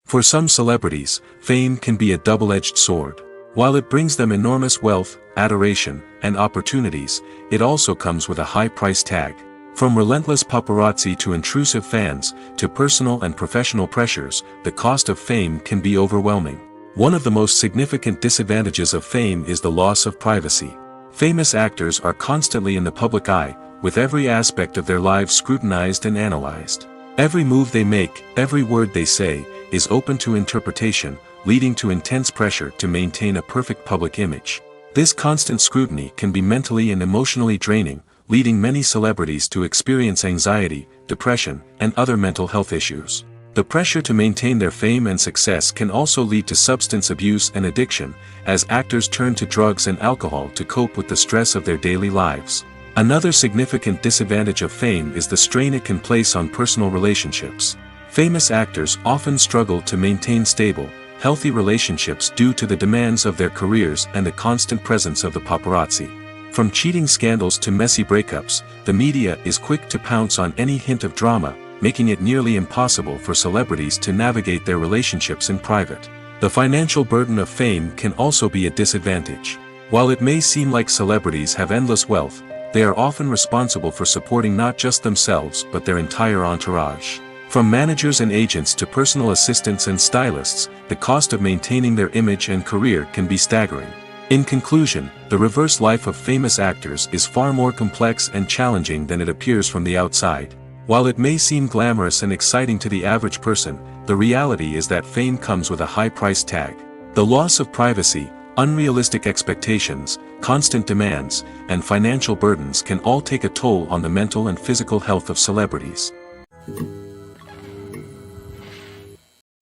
For some celebrities, fame can be a double-edged sword. While it brings them enormous wealth, adoration, and opportunities, it also comes with a high price tag. From relentless paparazzi to intrusive fans, to personal and professional pressures, the cost of fame can be overwhelming. One of the most significant disadvantages of fame is the loss of privacy. Famous actors are constantly in the public eye, with every aspect of their lives scrutinized and analyzed. Every move they make, every word they say, is open to interpretation, leading to intense pressure to maintain a perfect public image. This constant scrutiny can be mentally and emotionally draining, leading many celebrities to experience anxiety, depression, and other mental health issues. The pressure to maintain their fame and success can also lead to substance abuse and addiction, as actors turn to drugs and alcohol to cope with the stress of their daily lives. Another significant disadvantage of fame is the strain it can place on personal relationships. Famous actors often struggle to maintain stable, healthy relationships due to the demands of their careers and the constant presence of the paparazzi. From cheating scandals to messy breakups, the media is quick to pounce on any hint of drama, making it nearly impossible for celebrities to navigate their relationships in private. The financial burden of fame can also be a disadvantage. While it may seem like celebrities have endless wealth, they are often responsible for supporting not just themselves but their entire entourage. From managers and agents to personal assistants and stylists, the cost of maintaining their image and career can be staggering. In conclusion, the reverse life of famous actors is far more complex and challenging than it appears from the outside. While it may seem glamorous and exciting to the average person, the reality is that fame comes with a high price tag. The loss of privacy, unrealistic expectations, constant demands, and financial burdens can all take a toll on the mental and physical health of celebrities.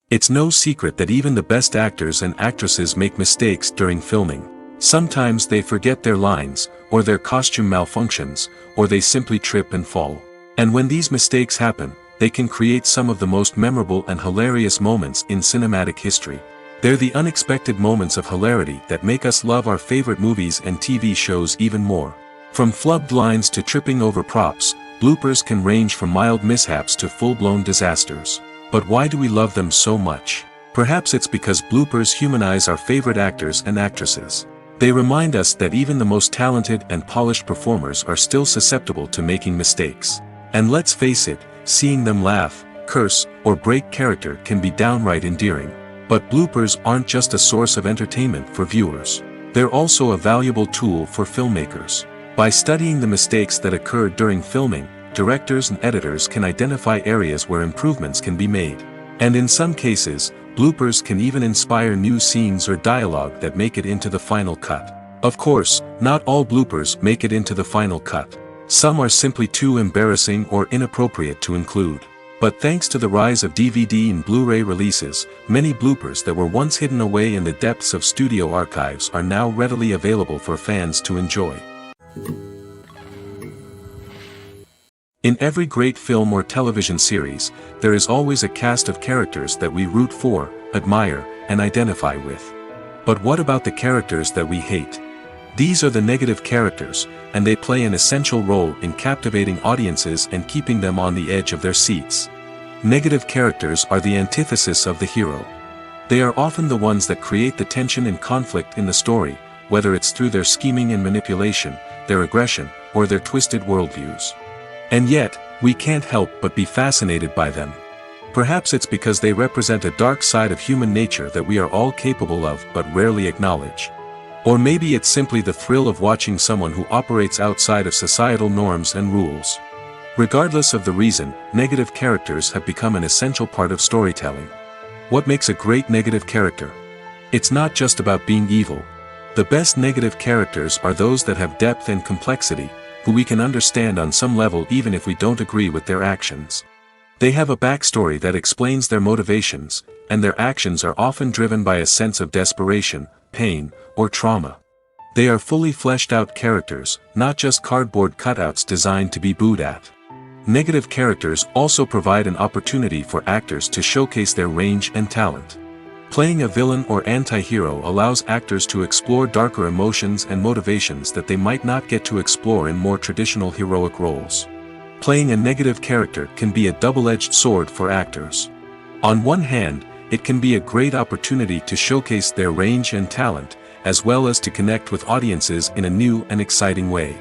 It's no secret that even the best actors and actresses make mistakes during filming. Sometimes they forget their lines, or their costume malfunctions, or they simply trip and fall. And when these mistakes happen, they can create some of the most memorable and hilarious moments in cinematic history. They're the unexpected moments of hilarity that make us love our favorite movies and TV shows even more. From flubbed lines to tripping over props, bloopers can range from mild mishaps to full-blown disasters. But why do we love them so much? Perhaps it's because bloopers humanize our favorite actors and actresses. They remind us that even the most talented and polished performers are still susceptible to making mistakes. And let's face it, seeing them laugh, curse, or break character can be downright endearing. But bloopers aren't just a source of entertainment for viewers. They're also a valuable tool for filmmakers. By studying the mistakes that occur during filming, directors and editors can identify areas where improvements can be made. And in some cases, bloopers can even inspire new scenes or dialogue that make it into the final cut. Of course, not all bloopers make it into the final cut. Some are simply too embarrassing or inappropriate to include. But thanks to the rise of DVD and Blu-ray releases, many bloopers that were once hidden away in the depths of studio archives are now readily available for fans to enjoy. In every great film or television series, there is always a cast of characters that we root for, admire, and identify with. But what about the characters that we hate? These are the negative characters, and they play an essential role in captivating audiences and keeping them on the edge of their seats. Negative characters are the antithesis of the hero. They are often the ones that create the tension and conflict in the story, whether it's through their scheming and manipulation, their aggression, or their twisted worldviews. And yet, we can't help but be fascinated by them. Perhaps it's because they represent a dark side of human nature that we are all capable of but rarely acknowledge. Or maybe it's simply the thrill of watching someone who operates outside of societal norms and rules. Regardless of the reason, negative characters have become an essential part of storytelling. What makes a great negative character? It's not just about being evil. The best negative characters are those that have depth and complexity, who we can understand on some level even if we don't agree with their actions. They have a backstory that explains their motivations, and their actions are often driven by a sense of desperation, pain, or trauma. They are fully fleshed out characters, not just cardboard cutouts designed to be booed at. Negative characters also provide an opportunity for actors to showcase their range and talent. Playing a villain or anti-hero allows actors to explore darker emotions and motivations that they might not get to explore in more traditional heroic roles. Playing a negative character can be a double-edged sword for actors. On one hand, it can be a great opportunity to showcase their range and talent, as well as to connect with audiences in a new and exciting way.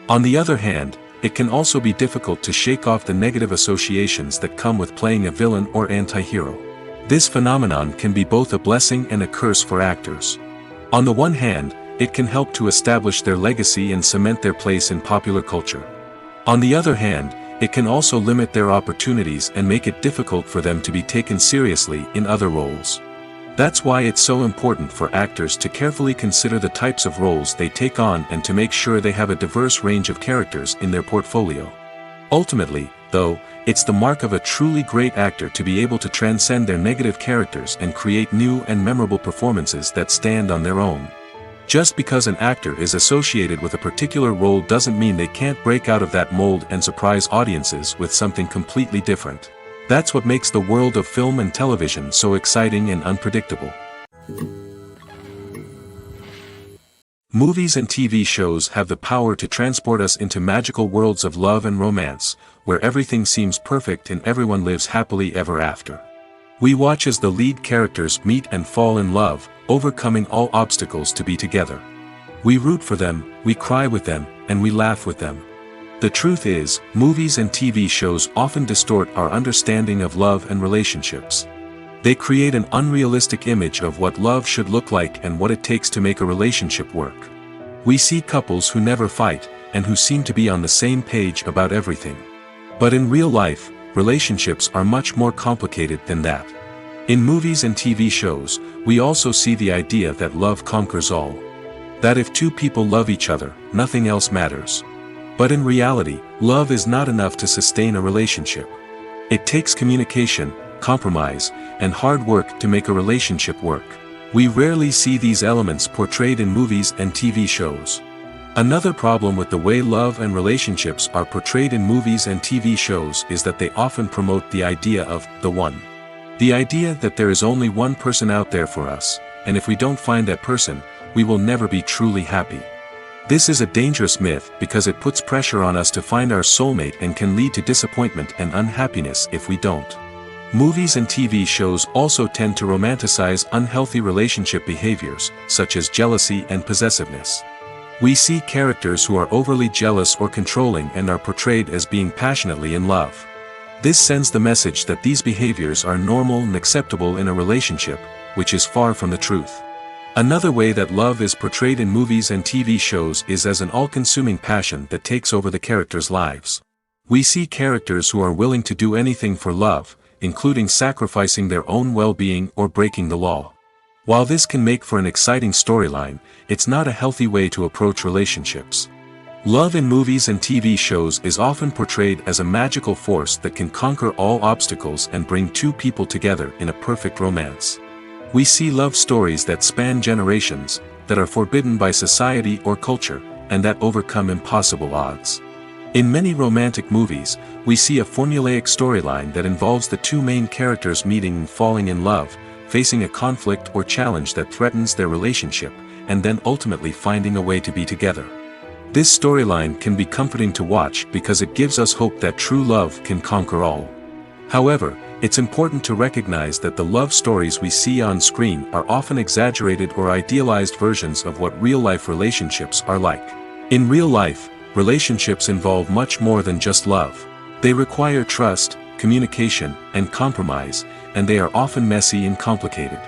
On the other hand, it can also be difficult to shake off the negative associations that come with playing a villain or anti-hero. This phenomenon can be both a blessing and a curse for actors. On the one hand, it can help to establish their legacy and cement their place in popular culture. On the other hand, it can also limit their opportunities and make it difficult for them to be taken seriously in other roles. That's why it's so important for actors to carefully consider the types of roles they take on and to make sure they have a diverse range of characters in their portfolio. Ultimately, though, it's the mark of a truly great actor to be able to transcend their negative characters and create new and memorable performances that stand on their own. Just because an actor is associated with a particular role doesn't mean they can't break out of that mold and surprise audiences with something completely different. That's what makes the world of film and television so exciting and unpredictable. Movies and TV shows have the power to transport us into magical worlds of love and romance, where everything seems perfect and everyone lives happily ever after. We watch as the lead characters meet and fall in love, overcoming all obstacles to be together. We root for them, we cry with them, and we laugh with them. The truth is, movies and TV shows often distort our understanding of love and relationships. They create an unrealistic image of what love should look like and what it takes to make a relationship work. We see couples who never fight, and who seem to be on the same page about everything. But in real life, relationships are much more complicated than that. In movies and TV shows, we also see the idea that love conquers all. That if two people love each other, nothing else matters. But in reality, love is not enough to sustain a relationship. It takes communication, compromise, and hard work to make a relationship work. We rarely see these elements portrayed in movies and TV shows. Another problem with the way love and relationships are portrayed in movies and TV shows is that they often promote the idea of the one. The idea that there is only one person out there for us, and if we don't find that person, we will never be truly happy. This is a dangerous myth because it puts pressure on us to find our soulmate and can lead to disappointment and unhappiness if we don't. Movies and TV shows also tend to romanticize unhealthy relationship behaviors, such as jealousy and possessiveness. We see characters who are overly jealous or controlling and are portrayed as being passionately in love. This sends the message that these behaviors are normal and acceptable in a relationship, which is far from the truth. Another way that love is portrayed in movies and TV shows is as an all-consuming passion that takes over the characters' lives. We see characters who are willing to do anything for love, including sacrificing their own well-being or breaking the law. While this can make for an exciting storyline, it's not a healthy way to approach relationships. Love in movies and TV shows is often portrayed as a magical force that can conquer all obstacles and bring two people together in a perfect romance. We see love stories that span generations, that are forbidden by society or culture, and that overcome impossible odds. In many romantic movies, we see a formulaic storyline that involves the two main characters meeting and falling in love, facing a conflict or challenge that threatens their relationship, and then ultimately finding a way to be together. This storyline can be comforting to watch because it gives us hope that true love can conquer all. However, it's important to recognize that the love stories we see on screen are often exaggerated or idealized versions of what real-life relationships are like. In real life, relationships involve much more than just love. They require trust, communication, and compromise, and they are often messy and complicated.